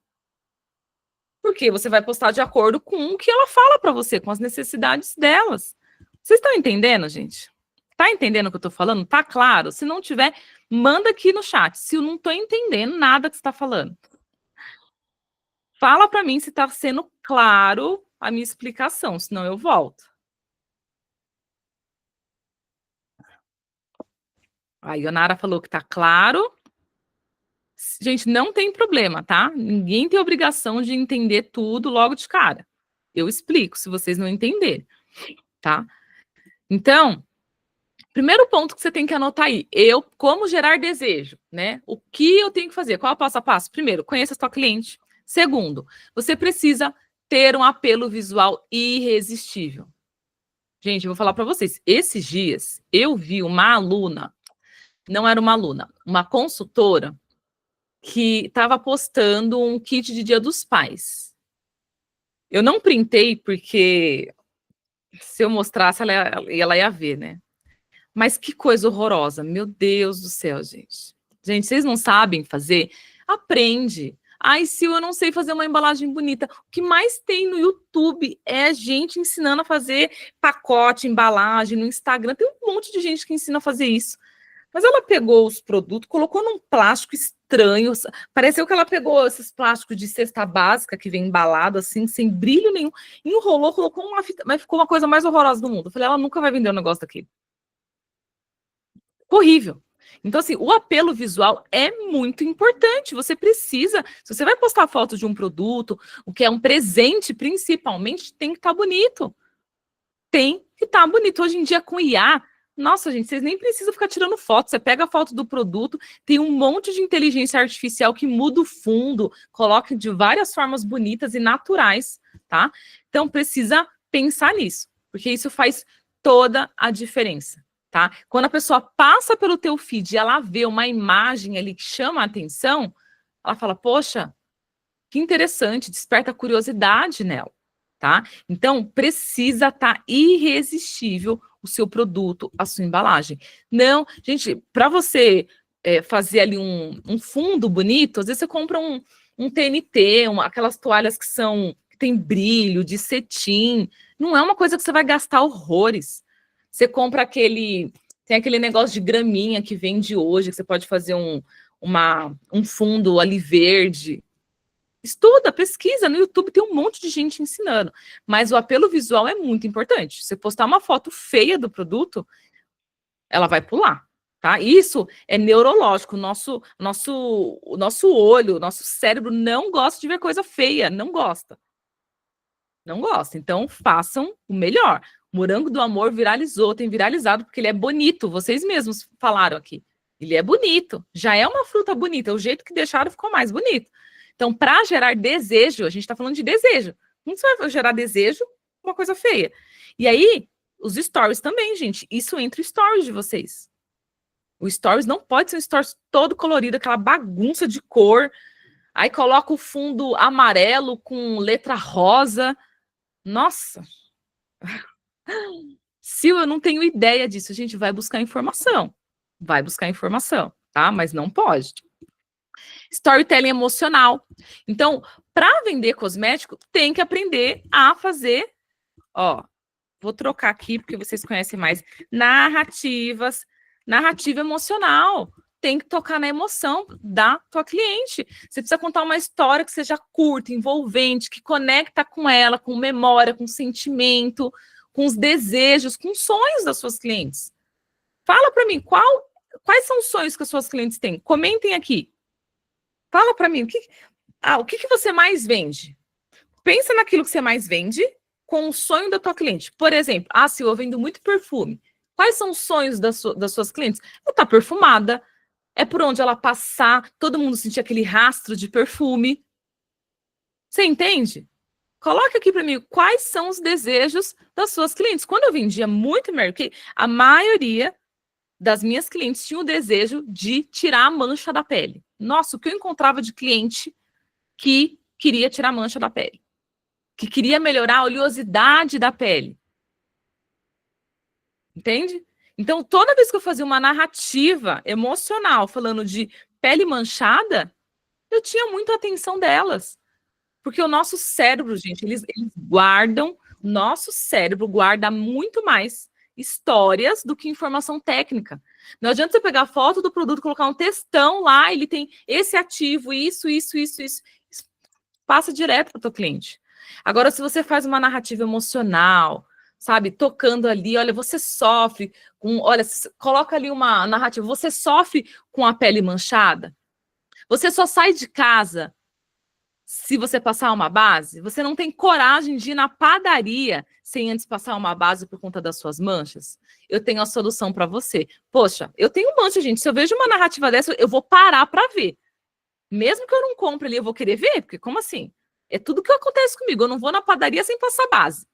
Porque você vai postar de acordo com o que ela fala para você, com as necessidades delas. Vocês estão entendendo, gente? Tá entendendo o que eu tô falando? Tá claro? Se não tiver, manda aqui no chat. Se eu não tô entendendo nada que você tá falando. Fala para mim se tá sendo claro a minha explicação, senão eu volto. A Ionara falou que tá claro. Gente, não tem problema, tá? Ninguém tem obrigação de entender tudo logo de cara. Eu explico se vocês não entenderem, tá? Então, primeiro ponto que você tem que anotar aí, como gerar desejo, né? O que eu tenho que fazer? Qual é o passo a passo? Primeiro, conheça a sua cliente. Segundo, você precisa ter um apelo visual irresistível. Gente, eu vou falar para vocês, esses dias eu vi uma aluna, não era uma aluna, uma consultora que estava postando um kit de Dia dos Pais. Eu não printei porque se eu mostrasse ela ia ver, né? Mas que coisa horrorosa, meu Deus do céu, gente. Gente, vocês não sabem fazer? Aprende. Ai, se eu não sei fazer uma embalagem bonita, o que mais tem no YouTube é gente ensinando a fazer pacote, embalagem, no Instagram, tem um monte de gente que ensina a fazer isso. Mas ela pegou os produtos, colocou num plástico estranho, pareceu que ela pegou esses plásticos de cesta básica que vem embalado assim, sem brilho nenhum, enrolou, colocou uma fita, mas ficou uma coisa mais horrorosa do mundo. Eu falei, ela nunca vai vender um negócio daquele. Horrível. Então, assim, o apelo visual é muito importante. Você precisa, se você vai postar foto de um produto, o que é um presente, principalmente, tem que estar bonito. Tem que estar bonito. Hoje em dia, com IA, nossa, gente, vocês nem precisam ficar tirando foto. Você pega a foto do produto, tem um monte de inteligência artificial que muda o fundo, coloca de várias formas bonitas e naturais, tá? Então, precisa pensar nisso, porque isso faz toda a diferença. Tá? Quando a pessoa passa pelo teu feed e ela vê uma imagem ali que chama a atenção, ela fala, poxa, que interessante, desperta curiosidade nela, tá? Então, precisa estar irresistível o seu produto, a sua embalagem. Não, gente, para você fazer ali um fundo bonito, às vezes você compra um TNT, aquelas toalhas que tem brilho, de cetim, não é uma coisa que você vai gastar horrores. Você compra tem aquele negócio de graminha que vende hoje, que você pode fazer um fundo ali verde. Estuda, pesquisa, no YouTube tem um monte de gente ensinando. Mas o apelo visual é muito importante. Você postar uma foto feia do produto, ela vai pular, tá? Isso é neurológico. O nosso olho, o nosso cérebro não gosta de ver coisa feia, não gosta. Não gosta. Então, façam o melhor. Morango do Amor viralizou, tem viralizado porque ele é bonito. Vocês mesmos falaram aqui. Ele é bonito. Já é uma fruta bonita. O jeito que deixaram ficou mais bonito. Então, para gerar desejo, a gente está falando de desejo. Como você vai gerar desejo? Uma coisa feia. E aí, os stories também, gente. Isso entra o stories de vocês. O stories não pode ser um stories todo colorido, aquela bagunça de cor. Aí coloca o fundo amarelo com letra rosa. Nossa! Sil, eu não tenho ideia disso. A gente vai buscar informação. Vai buscar informação, tá? Mas não pode. Storytelling emocional. Então, para vender cosmético, tem que aprender a fazer, ó, vou trocar aqui porque vocês conhecem mais, narrativa emocional. Tem que tocar na emoção da tua cliente. Você precisa contar uma história que seja curta, envolvente, que conecta com ela, com memória, com sentimento, com os desejos, com os sonhos das suas clientes. Fala para mim, quais são os sonhos que as suas clientes têm? Comentem aqui. Fala para mim, o que você mais vende? Pensa naquilo que você mais vende com o sonho da tua cliente. Por exemplo, se eu vendo muito perfume. Quais são os sonhos das suas clientes? Eu estar perfumada, É por onde ela passar, todo mundo sentir aquele rastro de perfume. Você entende? Coloca aqui para mim quais são os desejos das suas clientes. Quando eu vendia muito Mary Kay, a maioria das minhas clientes tinha o desejo de tirar a mancha da pele. Nossa, o que eu encontrava de cliente que queria tirar a mancha da pele, que queria melhorar a oleosidade da pele. Entende? Então, toda vez que eu fazia uma narrativa emocional falando de pele manchada, eu tinha muita atenção delas. Porque o nosso cérebro, gente, eles guardam, nosso cérebro guarda muito mais histórias do que informação técnica. Não adianta você pegar a foto do produto, colocar um textão lá, ele tem esse ativo, isso. Passa direto para o teu cliente. Agora, se você faz uma narrativa emocional, sabe, tocando ali, olha, você sofre com, olha, coloca ali uma narrativa, você sofre com a pele manchada, você só sai de casa se você passar uma base, você não tem coragem de ir na padaria sem antes passar uma base por conta das suas manchas? Eu tenho a solução para você. Poxa, eu tenho mancha, gente. Se eu vejo uma narrativa dessa, eu vou parar para ver. Mesmo que eu não compre ali, eu vou querer ver, porque como assim? É tudo que acontece comigo. Eu não vou na padaria sem passar base.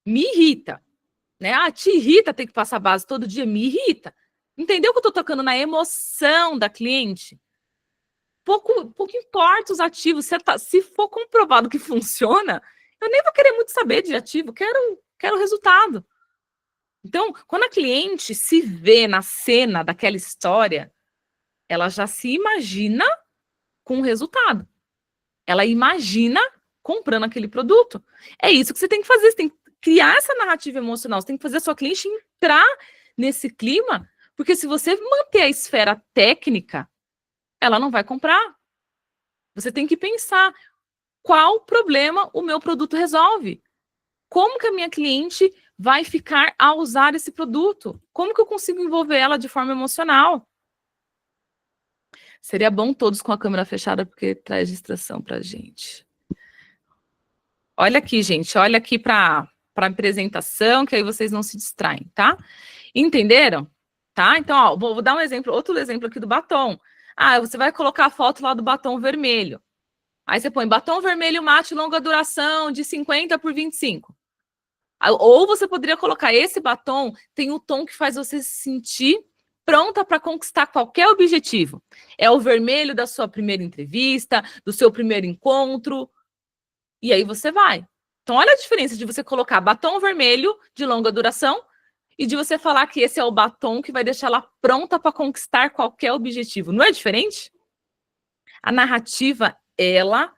Me irrita, né? Ah, te irrita ter que passar base todo dia? Me irrita. Entendeu que eu tô tocando na emoção da cliente? Pouco importa os ativos. Se for comprovado que funciona, eu nem vou querer muito saber de ativo, quero resultado. Então, quando a cliente se vê na cena daquela história, ela já se imagina com o resultado. Ela imagina comprando aquele produto. É isso que você tem que fazer, você tem que criar essa narrativa emocional, você tem que fazer a sua cliente entrar nesse clima, porque se você manter a esfera técnica, ela não vai comprar. Você tem que pensar qual problema o meu produto resolve. Como que a minha cliente vai ficar ao usar esse produto? Como que eu consigo envolver ela de forma emocional? Seria bom todos com a câmera fechada, porque traz distração para a gente. Olha aqui, gente. Olha aqui para a apresentação, que aí vocês não se distraem, tá? Entenderam? Tá? Então, ó, vou dar um exemplo, outro exemplo aqui do batom. Ah, você vai colocar a foto lá do batom vermelho. Aí você põe batom vermelho mate longa duração de 50 por 25. Ou você poderia colocar esse batom, tem o tom que faz você se sentir pronta para conquistar qualquer objetivo. É o vermelho da sua primeira entrevista, do seu primeiro encontro, e aí você vai. Então, olha a diferença de você colocar batom vermelho de longa duração e de você falar que esse é o batom que vai deixar ela pronta para conquistar qualquer objetivo. Não é diferente? A narrativa, ela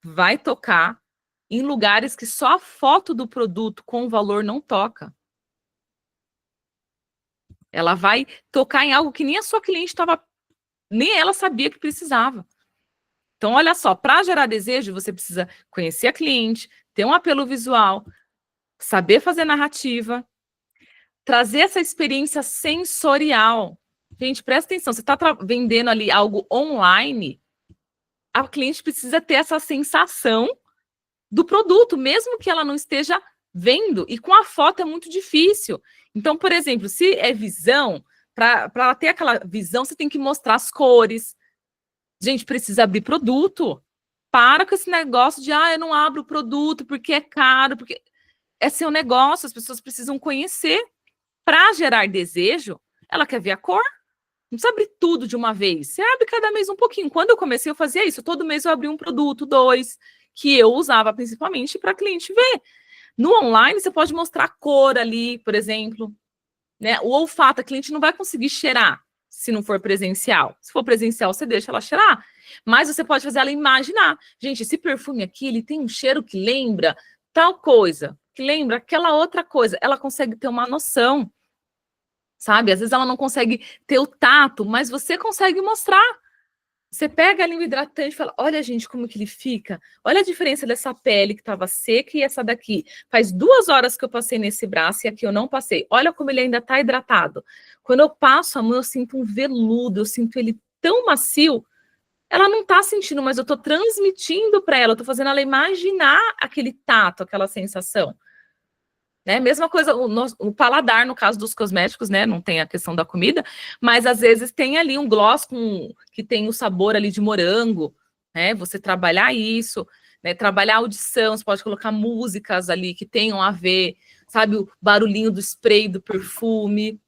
vai tocar em lugares que só a foto do produto com valor não toca. Ela vai tocar em algo que nem a sua cliente estava, nem ela sabia que precisava. Então, olha só, para gerar desejo, você precisa conhecer a cliente, ter um apelo visual, saber fazer narrativa, trazer essa experiência sensorial. Gente, presta atenção, você está vendendo ali algo online, a cliente precisa ter essa sensação do produto, mesmo que ela não esteja vendo. E com a foto é muito difícil. Então, por exemplo, se é visão, para ela ter aquela visão, você tem que mostrar as cores. Gente, precisa abrir produto. Para com esse negócio de, eu não abro o produto porque é caro, porque é seu negócio, as pessoas precisam conhecer. Para gerar desejo, ela quer ver a cor. Não precisa abrir tudo de uma vez. Você abre cada mês um pouquinho. Quando eu comecei, eu fazia isso. Todo mês eu abria um produto, 2, que eu usava principalmente para cliente ver. No online, você pode mostrar a cor ali, por exemplo. Né? O olfato, a cliente não vai conseguir cheirar se não for presencial. Se for presencial, você deixa ela cheirar. Mas você pode fazer ela imaginar. Gente, esse perfume aqui, ele tem um cheiro que lembra tal coisa, que lembra aquela outra coisa. Ela consegue ter uma noção, sabe? Às vezes ela não consegue ter o tato, mas você consegue mostrar. Você pega a língua hidratante e fala, olha, gente, como que ele fica. Olha a diferença dessa pele que estava seca e essa daqui. Faz 2 horas que eu passei nesse braço e aqui eu não passei. Olha como ele ainda está hidratado. Quando eu passo a mão, eu sinto um veludo, eu sinto ele tão macio. Ela não está sentindo, mas eu estou transmitindo para ela, eu estou fazendo ela imaginar aquele tato, aquela sensação. né? Mesma coisa, o paladar, no caso dos cosméticos, né? Não tem a questão da comida, mas às vezes tem ali um gloss que tem o sabor ali de morango, né? Você trabalhar isso, né? Trabalhar a audição, você pode colocar músicas ali que tenham a ver, sabe, o barulhinho do spray, do perfume,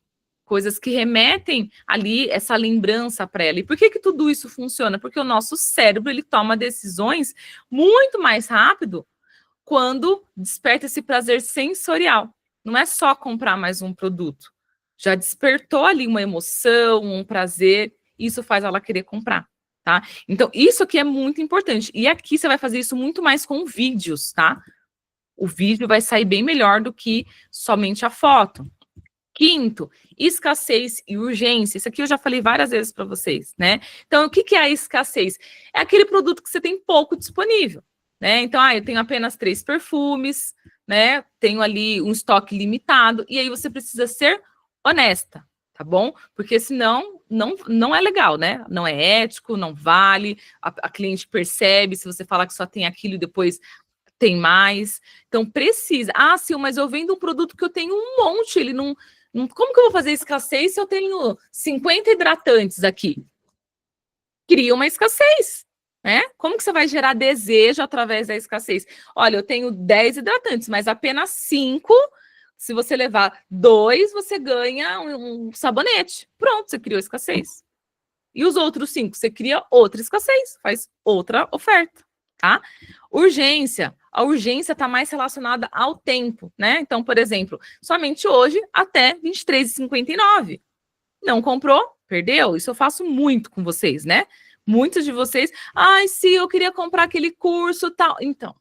coisas que remetem ali essa lembrança para ela. E por que que tudo isso funciona? Porque o nosso cérebro, ele toma decisões muito mais rápido quando desperta esse prazer sensorial. Não é só comprar mais um produto. Já despertou ali uma emoção, um prazer, isso faz ela querer comprar, tá? Então, isso aqui é muito importante. E aqui você vai fazer isso muito mais com vídeos, tá? O vídeo vai sair bem melhor do que somente a foto. Quinto, escassez e urgência. Isso aqui eu já falei várias vezes para vocês, né? Então, o que que é a escassez? É aquele produto que você tem pouco disponível, né? Então, eu tenho apenas 3 perfumes, né? Tenho ali um estoque limitado, e aí você precisa ser honesta, tá bom? Porque senão não é legal, né? Não é ético, não vale, a cliente percebe se você falar que só tem aquilo e depois tem mais. Então, precisa. Ah, sim, mas eu vendo um produto que eu tenho um monte, ele não. Como que eu vou fazer escassez se eu tenho 50 hidratantes aqui? Cria uma escassez, né? Como que você vai gerar desejo através da escassez? Olha, eu tenho 10 hidratantes, mas apenas 5. Se você levar 2, você ganha um sabonete. Pronto, você criou escassez. E os outros 5, você cria outra escassez, faz outra oferta, tá? Urgência. A urgência está mais relacionada ao tempo, né? Então, por exemplo, somente hoje até 23h59. Não comprou? Perdeu? Isso eu faço muito com vocês, né? Muitos de vocês, sim, eu queria comprar aquele curso tal. Então,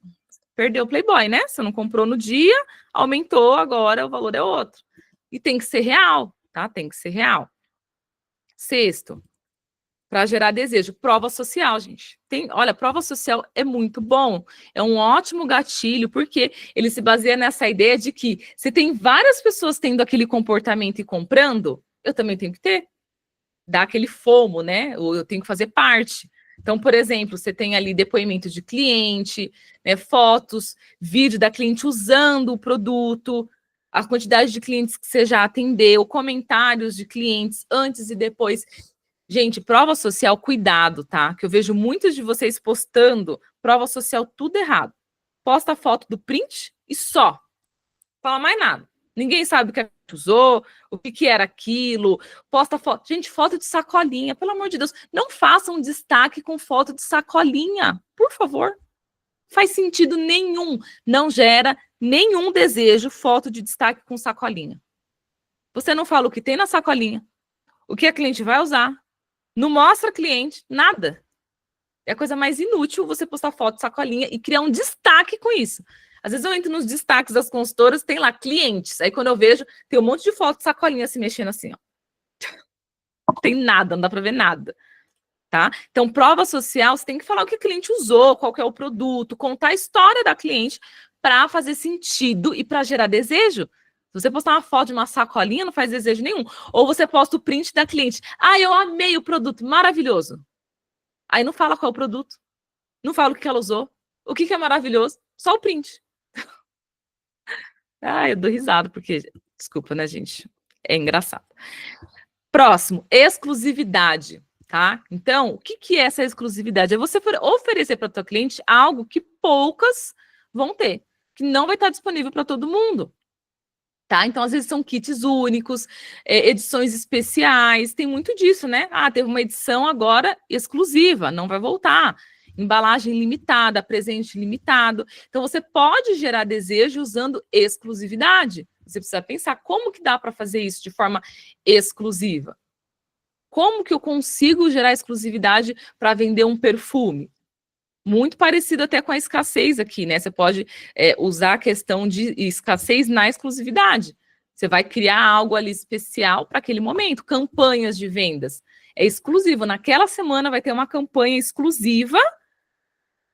perdeu o Playboy, né? Você não comprou no dia, aumentou, agora o valor é outro. E tem que ser real, tá? Tem que ser real. Sexto, para gerar desejo. Prova social, gente. Olha, prova social é muito bom. É um ótimo gatilho, porque ele se baseia nessa ideia de que se tem várias pessoas tendo aquele comportamento e comprando, eu também tenho que ter. Dá aquele FOMO, né? Ou eu tenho que fazer parte. Então, por exemplo, você tem ali depoimento de cliente, né, fotos, vídeo da cliente usando o produto, a quantidade de clientes que você já atendeu, comentários de clientes antes e depois. Gente, prova social, cuidado, tá? Que eu vejo muitos de vocês postando prova social tudo errado. Posta a foto do print e só. Fala mais nada. Ninguém sabe o que a gente usou, o que, que era aquilo. Posta foto. Gente, foto de sacolinha, pelo amor de Deus. Não façam um destaque com foto de sacolinha, por favor. Faz sentido nenhum. Não gera nenhum desejo foto de destaque com sacolinha. Você não fala o que tem na sacolinha, o que a cliente vai usar, não mostra cliente, nada. É a coisa mais inútil você postar foto de sacolinha e criar um destaque com isso. Às vezes eu entro nos destaques das consultoras, tem lá clientes. Aí quando eu vejo, tem um monte de foto de sacolinha se mexendo assim, ó. Não tem nada, não dá para ver nada. Tá? Então, prova social, você tem que falar o que o cliente usou, qual que é o produto, contar a história da cliente para fazer sentido e para gerar desejo. Se você postar uma foto de uma sacolinha, não faz desejo nenhum. Ou você posta o print da cliente. Eu amei o produto, maravilhoso. Aí não fala qual é o produto, não fala o que ela usou, o que é maravilhoso, só o print. Eu dou risada, porque, desculpa, né, gente? É engraçado. Próximo, exclusividade, tá? Então, o que é essa exclusividade? É você oferecer para o teu cliente algo que poucas vão ter, que não vai estar disponível para todo mundo. Tá? Então, às vezes são kits únicos, edições especiais, tem muito disso, né? Teve uma edição agora exclusiva, não vai voltar. Embalagem limitada, presente limitado. Então, você pode gerar desejo usando exclusividade. Você precisa pensar como que dá para fazer isso de forma exclusiva. Como que eu consigo gerar exclusividade para vender um perfume? Muito parecido até com a escassez aqui, né? Você pode usar a questão de escassez na exclusividade. Você vai criar algo ali especial para aquele momento, campanhas de vendas. É exclusivo. Naquela semana vai ter uma campanha exclusiva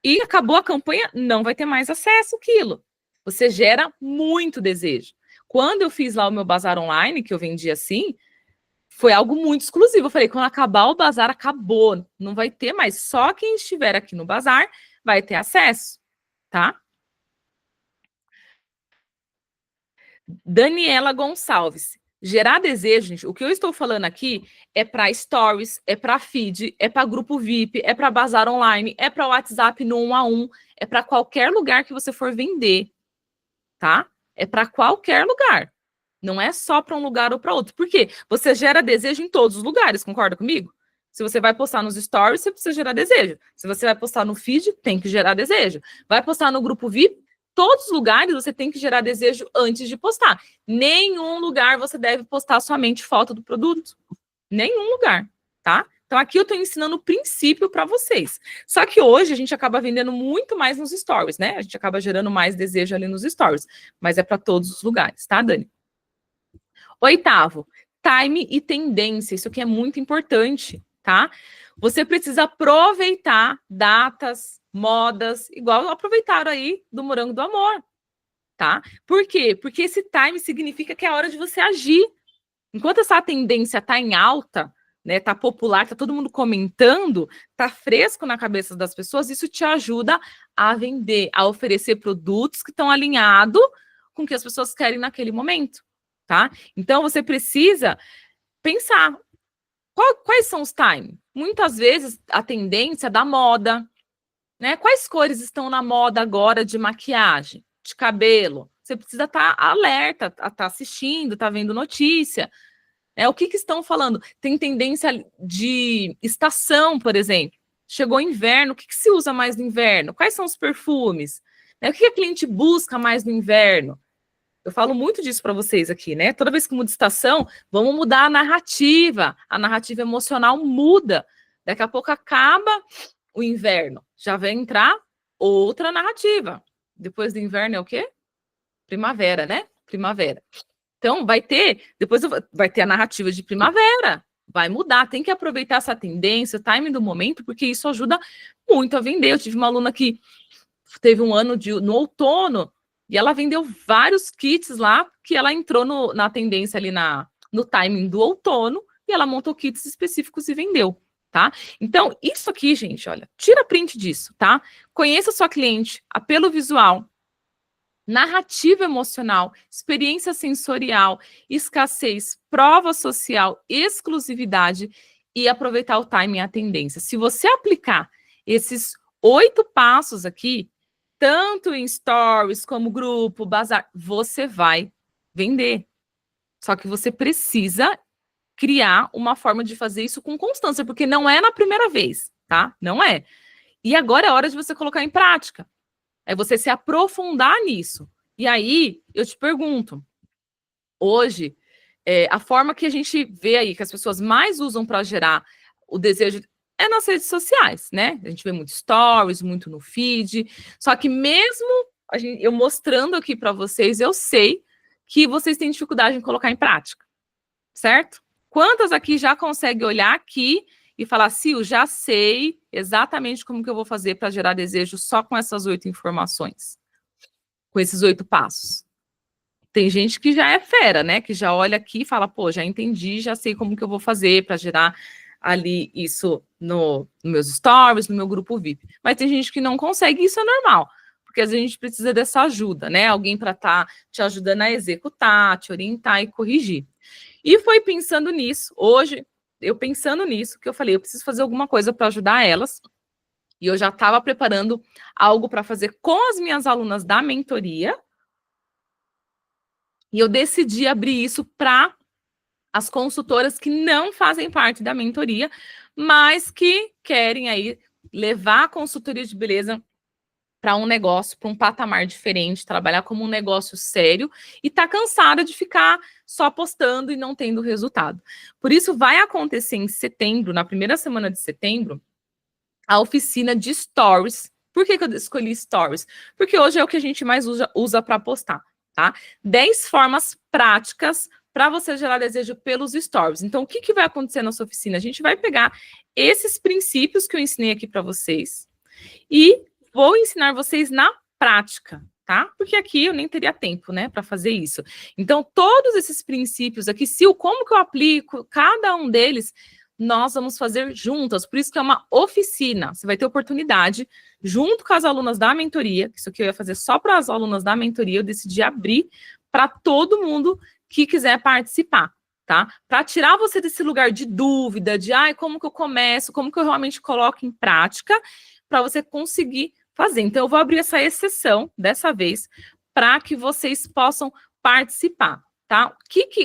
e acabou a campanha, não vai ter mais acesso àquilo. Você gera muito desejo. Quando eu fiz lá o meu bazar online, que eu vendi assim, foi algo muito exclusivo. Eu falei, quando acabar o bazar, acabou. Não vai ter mais. Só quem estiver aqui no bazar vai ter acesso, tá? Daniela Gonçalves. Gerar desejo, gente, o que eu estou falando aqui é para stories, é para feed, é para grupo VIP, é para bazar online, é para WhatsApp no 1 a 1, é para qualquer lugar que você for vender, tá? É para qualquer lugar. Não é só para um lugar ou para outro. Por quê? Você gera desejo em todos os lugares, concorda comigo? Se você vai postar nos stories, você precisa gerar desejo. Se você vai postar no feed, tem que gerar desejo. Vai postar no grupo VIP, todos os lugares você tem que gerar desejo antes de postar. Nenhum lugar você deve postar somente foto do produto. Nenhum lugar, tá? Então aqui eu estou ensinando o princípio para vocês. Só que hoje a gente acaba vendendo muito mais nos stories, né? A gente acaba gerando mais desejo ali nos stories. Mas é para todos os lugares, tá, Dani? 8º, time e tendência. Isso aqui é muito importante, tá? Você precisa aproveitar datas, modas, igual aproveitaram aí do Morango do Amor, tá? Por quê? Porque esse time significa que é a hora de você agir. Enquanto essa tendência está em alta, né, tá popular, tá todo mundo comentando, tá fresco na cabeça das pessoas, isso te ajuda a vender, a oferecer produtos que estão alinhados com o que as pessoas querem naquele momento, tá? Então, você precisa pensar quais são os times. Muitas vezes, a tendência da moda, né? Quais cores estão na moda agora de maquiagem, de cabelo? Você precisa estar alerta, tá assistindo, tá vendo notícia. O que estão falando? Tem tendência de estação, por exemplo. Chegou inverno, o que se usa mais no inverno? Quais são os perfumes? O que a cliente busca mais no inverno? Eu falo muito disso para vocês aqui, né? Toda vez que muda estação, vamos mudar a narrativa. A narrativa emocional muda. Daqui a pouco acaba o inverno. Já vai entrar outra narrativa. Depois do inverno é o quê? Primavera, né? Primavera. Então, depois vai ter a narrativa de primavera, vai mudar, tem que aproveitar essa tendência, o timing do momento, porque isso ajuda muito a vender. Eu tive uma aluna que teve um ano no outono, e ela vendeu vários kits lá, que ela entrou na tendência ali no timing do outono, e ela montou kits específicos e vendeu, tá? Então, isso aqui, gente, olha, tira print disso, tá? Conheça a sua cliente, apelo visual, narrativa emocional, experiência sensorial, escassez, prova social, exclusividade e aproveitar o timing e a tendência. Se você aplicar esses 8 passos aqui, tanto em stories como grupo, bazar, você vai vender. Só que você precisa criar uma forma de fazer isso com constância, porque não é na primeira vez, tá? Não é. E agora é hora de você colocar em prática. É você se aprofundar nisso. E aí, eu te pergunto, hoje, a forma que a gente vê aí, que as pessoas mais usam para gerar o desejo é nas redes sociais, né? A gente vê muito stories, muito no feed. Só que mesmo eu mostrando aqui para vocês, eu sei que vocês têm dificuldade em colocar em prática, certo? Quantas aqui já conseguem olhar aqui e falar, Sil, já sei exatamente como que eu vou fazer para gerar desejo só com essas 8 informações, com esses 8 passos. Tem gente que já é fera, né? Que já olha aqui e fala, pô, já entendi, já sei como que eu vou fazer para gerar ali isso nos meus stories, no meu grupo VIP. Mas tem gente que não consegue, isso é normal, porque às vezes a gente precisa dessa ajuda, né? Alguém para estar te ajudando a executar, te orientar e corrigir. E foi pensando nisso, hoje, eu pensando nisso, que eu falei, eu preciso fazer alguma coisa para ajudar elas. E eu já estava preparando algo para fazer com as minhas alunas da mentoria. E eu decidi abrir isso para as consultoras que não fazem parte da mentoria, mas que querem aí levar a consultoria de beleza para um negócio, para um patamar diferente, trabalhar como um negócio sério e tá cansada de ficar só postando e não tendo resultado. Por isso, vai acontecer em setembro, na primeira semana de setembro, a oficina de stories. Por que eu escolhi stories? Porque hoje é o que a gente mais usa para postar, tá? 10 formas práticas para você gerar desejo pelos stories. Então, o que vai acontecer na sua oficina? A gente vai pegar esses princípios que eu ensinei aqui para vocês e vou ensinar vocês na prática, tá? Porque aqui eu nem teria tempo, né, para fazer isso. Então, todos esses princípios aqui, como que eu aplico cada um deles, nós vamos fazer juntas. Por isso que é uma oficina. Você vai ter oportunidade, junto com as alunas da mentoria, que isso aqui eu ia fazer só para as alunas da mentoria, eu decidi abrir para todo mundo que quiser participar, tá? Para tirar você desse lugar de dúvida, de como que eu começo, como que eu realmente coloco em prática, para você conseguir fazer. Então, eu vou abrir essa exceção dessa vez para que vocês possam participar, tá?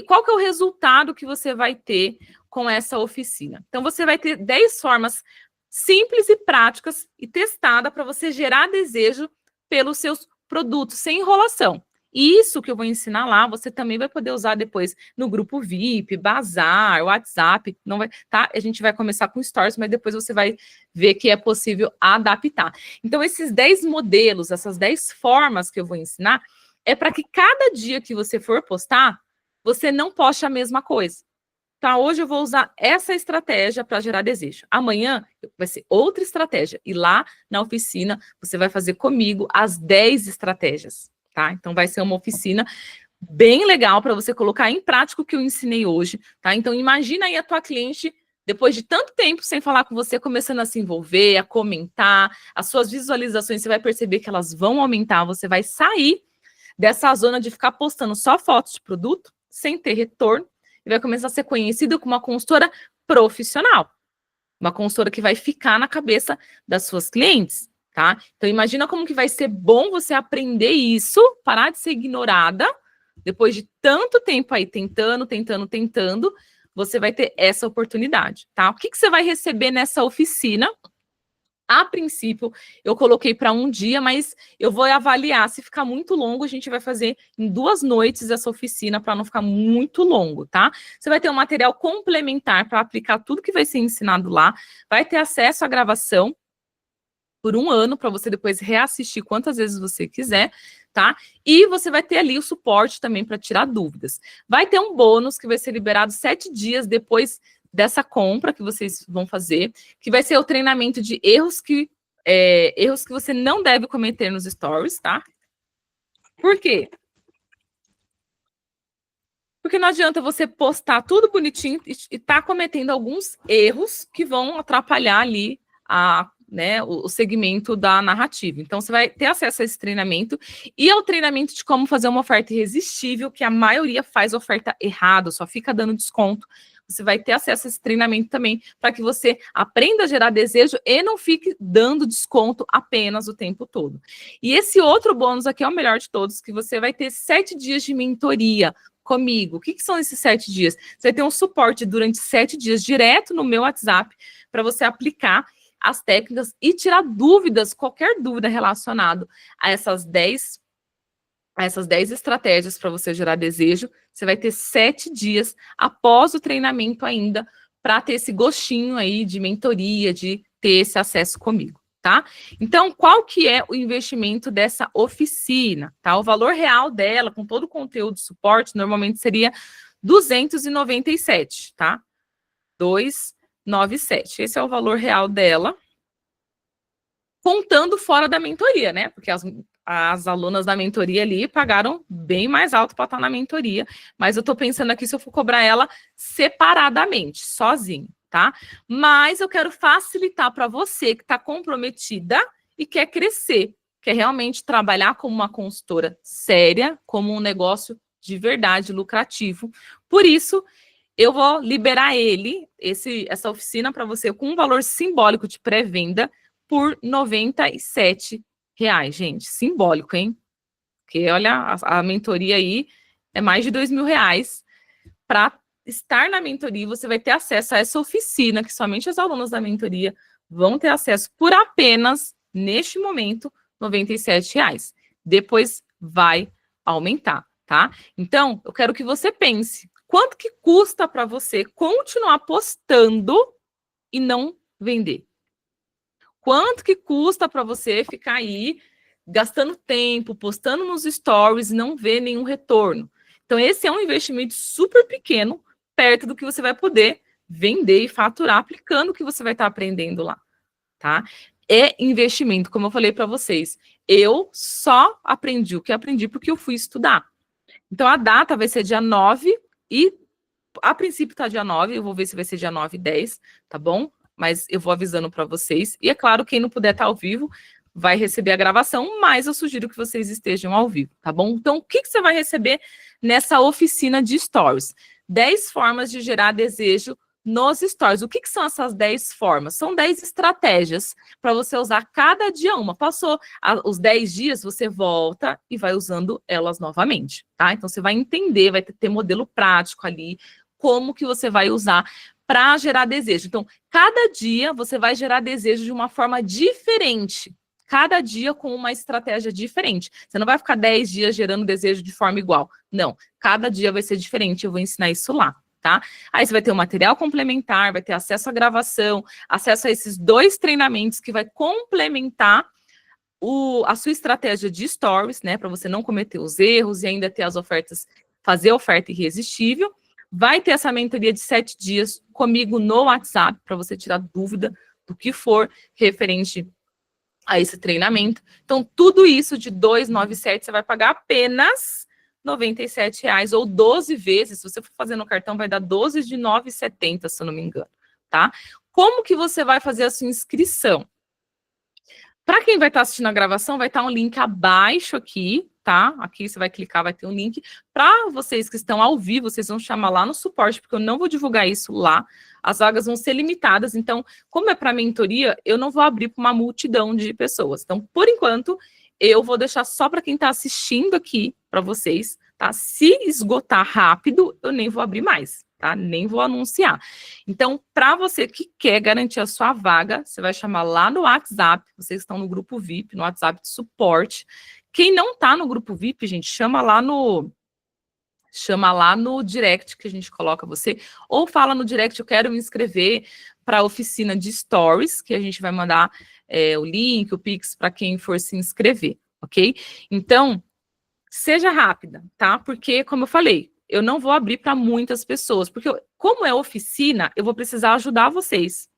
Qual que é o resultado que você vai ter com essa oficina? Então, você vai ter 10 formas simples e práticas e testada para você gerar desejo pelos seus produtos, sem enrolação. E isso que eu vou ensinar lá, você também vai poder usar depois no grupo VIP, Bazar, WhatsApp, não vai, tá? A gente vai começar com Stories, mas depois você vai ver que é possível adaptar. Então, esses 10 modelos, essas 10 formas que eu vou ensinar, é para que cada dia que você for postar, você não poste a mesma coisa. Tá, hoje eu vou usar essa estratégia para gerar desejo. Amanhã vai ser outra estratégia. E lá na oficina, você vai fazer comigo as 10 estratégias, tá? Então vai ser uma oficina bem legal para você colocar em prática o que eu ensinei hoje, tá? Então imagina aí a tua cliente, depois de tanto tempo sem falar com você, começando a se envolver, a comentar, as suas visualizações, você vai perceber que elas vão aumentar, você vai sair dessa zona de ficar postando só fotos de produto, sem ter retorno, e vai começar a ser conhecida como uma consultora profissional. Uma consultora que vai ficar na cabeça das suas clientes, tá? Então, imagina como que vai ser bom você aprender isso, parar de ser ignorada, depois de tanto tempo aí tentando, você vai ter essa oportunidade, tá? O que você vai receber nessa oficina? A princípio, eu coloquei para um dia, mas eu vou avaliar. Se ficar muito longo, a gente vai fazer em 2 noites essa oficina para não ficar muito longo, tá? Você vai ter um material complementar para aplicar tudo que vai ser ensinado lá. Vai ter acesso à gravação por 1 ano, para você depois reassistir quantas vezes você quiser, tá? E você vai ter ali o suporte também para tirar dúvidas. Vai ter um bônus que vai ser liberado 7 dias depois dessa compra que vocês vão fazer, que vai ser o treinamento de erros que você não deve cometer nos stories, tá? Por quê? Porque não adianta você postar tudo bonitinho e tá cometendo alguns erros que vão atrapalhar ali o segmento da narrativa. Então, você vai ter acesso a esse treinamento e ao treinamento de como fazer uma oferta irresistível, que a maioria faz oferta errada, só fica dando desconto. Você vai ter acesso a esse treinamento também, para que você aprenda a gerar desejo e não fique dando desconto apenas o tempo todo. E esse outro bônus aqui é o melhor de todos, que você vai ter 7 dias de mentoria comigo. O que são esses 7 dias? Você vai ter um suporte durante 7 dias direto no meu WhatsApp, para você aplicar as técnicas e tirar dúvidas, qualquer dúvida relacionada a essas 10 estratégias para você gerar desejo. Você vai ter 7 dias após o treinamento ainda para ter esse gostinho aí de mentoria, de ter esse acesso comigo, tá? Então, qual que é o investimento dessa oficina, tá? O valor real dela, com todo o conteúdo de suporte, normalmente seria 297, tá? 297. Esse é o valor real dela, contando fora da mentoria, né? Porque as alunas da mentoria ali pagaram bem mais alto para estar na mentoria, mas eu estou pensando aqui se eu for cobrar ela separadamente, sozinho, tá? Mas eu quero facilitar para você que está comprometida e quer crescer, quer realmente trabalhar como uma consultora séria, como um negócio de verdade lucrativo. Por isso, eu vou liberar essa oficina para você com um valor simbólico de pré-venda por R$ 97. Gente, simbólico, hein? Porque, olha, a mentoria aí é mais de R$ 2.000. Para estar na mentoria, você vai ter acesso a essa oficina, que somente as alunas da mentoria vão ter acesso por apenas, neste momento, R$ 97. Depois vai aumentar, tá? Então, eu quero que você pense, quanto que custa para você continuar postando e não vender? Quanto que custa para você ficar aí gastando tempo, postando nos stories e não ver nenhum retorno? Então, esse é um investimento super pequeno, perto do que você vai poder vender e faturar aplicando o que você vai estar aprendendo lá, tá? É investimento, como eu falei para vocês. Eu só aprendi o que aprendi porque eu fui estudar. Então, a data vai ser dia 9 e, a princípio, tá dia 9, eu vou ver se vai ser dia 9 e 10, tá bom? Mas eu vou avisando para vocês. E, é claro, quem não puder estar ao vivo, vai receber a gravação, mas eu sugiro que vocês estejam ao vivo, tá bom? Então, o que você vai receber nessa oficina de stories? 10 formas de gerar desejo nos stories. O que são essas 10 formas? São 10 estratégias para você usar cada dia uma. Passou os 10 dias, você volta e vai usando elas novamente, tá? Então, você vai entender, vai ter modelo prático ali, como que você vai usar para gerar desejo. Então, cada dia você vai gerar desejo de uma forma diferente. Cada dia com uma estratégia diferente. Você não vai ficar 10 dias gerando desejo de forma igual. Não, cada dia vai ser diferente. Eu vou ensinar isso lá, tá? Aí você vai ter um material complementar, vai ter acesso à gravação, acesso a esses 2 treinamentos que vai complementar a sua estratégia de stories, né? Para você não cometer os erros e ainda ter as ofertas, fazer a oferta irresistível. Vai ter essa mentoria de 7 dias comigo no WhatsApp, para você tirar dúvida do que for referente a esse treinamento. Então, tudo isso de 297, você vai pagar apenas R$ 97,00 ou 12 vezes. Se você for fazer no cartão, vai dar 12 de R$ 9,70, se eu não me engano, tá? Como que você vai fazer a sua inscrição? Para quem vai estar assistindo a gravação, vai estar um link abaixo aqui, tá? Aqui você vai clicar, vai ter um link. Para vocês que estão ao vivo, vocês vão chamar lá no suporte, porque eu não vou divulgar isso lá. As vagas vão ser limitadas. Então, como é para mentoria, eu não vou abrir para uma multidão de pessoas. Então, por enquanto, eu vou deixar só para quem está assistindo aqui, para vocês, tá? Se esgotar rápido, eu nem vou abrir mais, tá? Nem vou anunciar. Então, para você que quer garantir a sua vaga, você vai chamar lá no WhatsApp, vocês estão no grupo VIP, no WhatsApp de suporte. Quem não está no grupo VIP, gente, chama lá no direct que a gente coloca você, ou fala no direct, eu quero me inscrever para a oficina de stories, que a gente vai mandar o link, o Pix para quem for se inscrever, ok? Então, seja rápida, tá? Porque, como eu falei, eu não vou abrir para muitas pessoas, porque como é oficina, eu vou precisar ajudar vocês.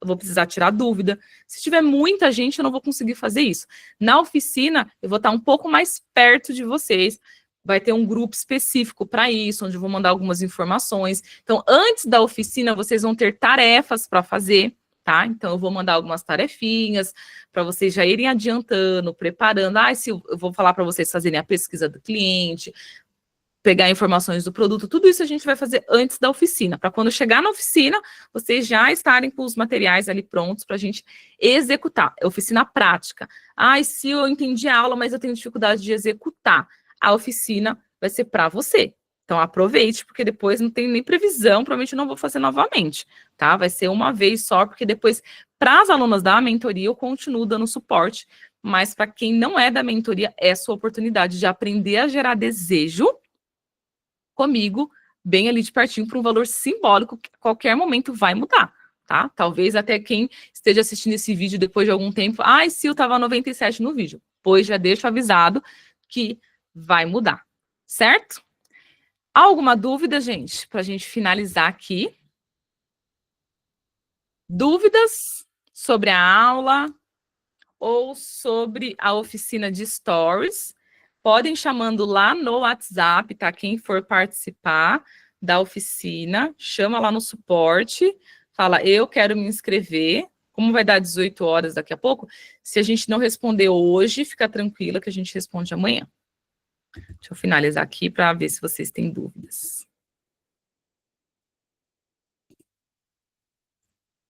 Eu vou precisar tirar dúvida. Se tiver muita gente, eu não vou conseguir fazer isso. Na oficina, eu vou estar um pouco mais perto de vocês. Vai ter um grupo específico para isso, onde eu vou mandar algumas informações. Então, antes da oficina, vocês vão ter tarefas para fazer, tá? Então, eu vou mandar algumas tarefinhas para vocês já irem adiantando, preparando. Se eu vou falar para vocês fazerem a pesquisa do cliente, pegar informações do produto, tudo isso a gente vai fazer antes da oficina, para quando chegar na oficina, vocês já estarem com os materiais ali prontos para a gente executar. É oficina prática. Se eu entendi a aula, mas eu tenho dificuldade de executar. A oficina vai ser para você. Então, aproveite, porque depois não tem nem previsão, provavelmente não vou fazer novamente, tá? Vai ser uma vez só, porque depois, para as alunas da mentoria, eu continuo dando suporte, mas para quem não é da mentoria, é sua oportunidade de aprender a gerar desejo comigo, bem ali de pertinho, para um valor simbólico que a qualquer momento vai mudar, tá? Talvez até quem esteja assistindo esse vídeo depois de algum tempo, se eu estava 97 no vídeo, pois já deixo avisado que vai mudar, certo? Alguma dúvida, gente, para a gente finalizar aqui? Dúvidas sobre a aula ou sobre a oficina de stories? Podem chamando lá no WhatsApp, tá? Quem for participar da oficina, chama lá no suporte, fala, eu quero me inscrever. Como vai dar 18 horas daqui a pouco, se a gente não responder hoje, fica tranquila que a gente responde amanhã. Deixa eu finalizar aqui para ver se vocês têm dúvidas.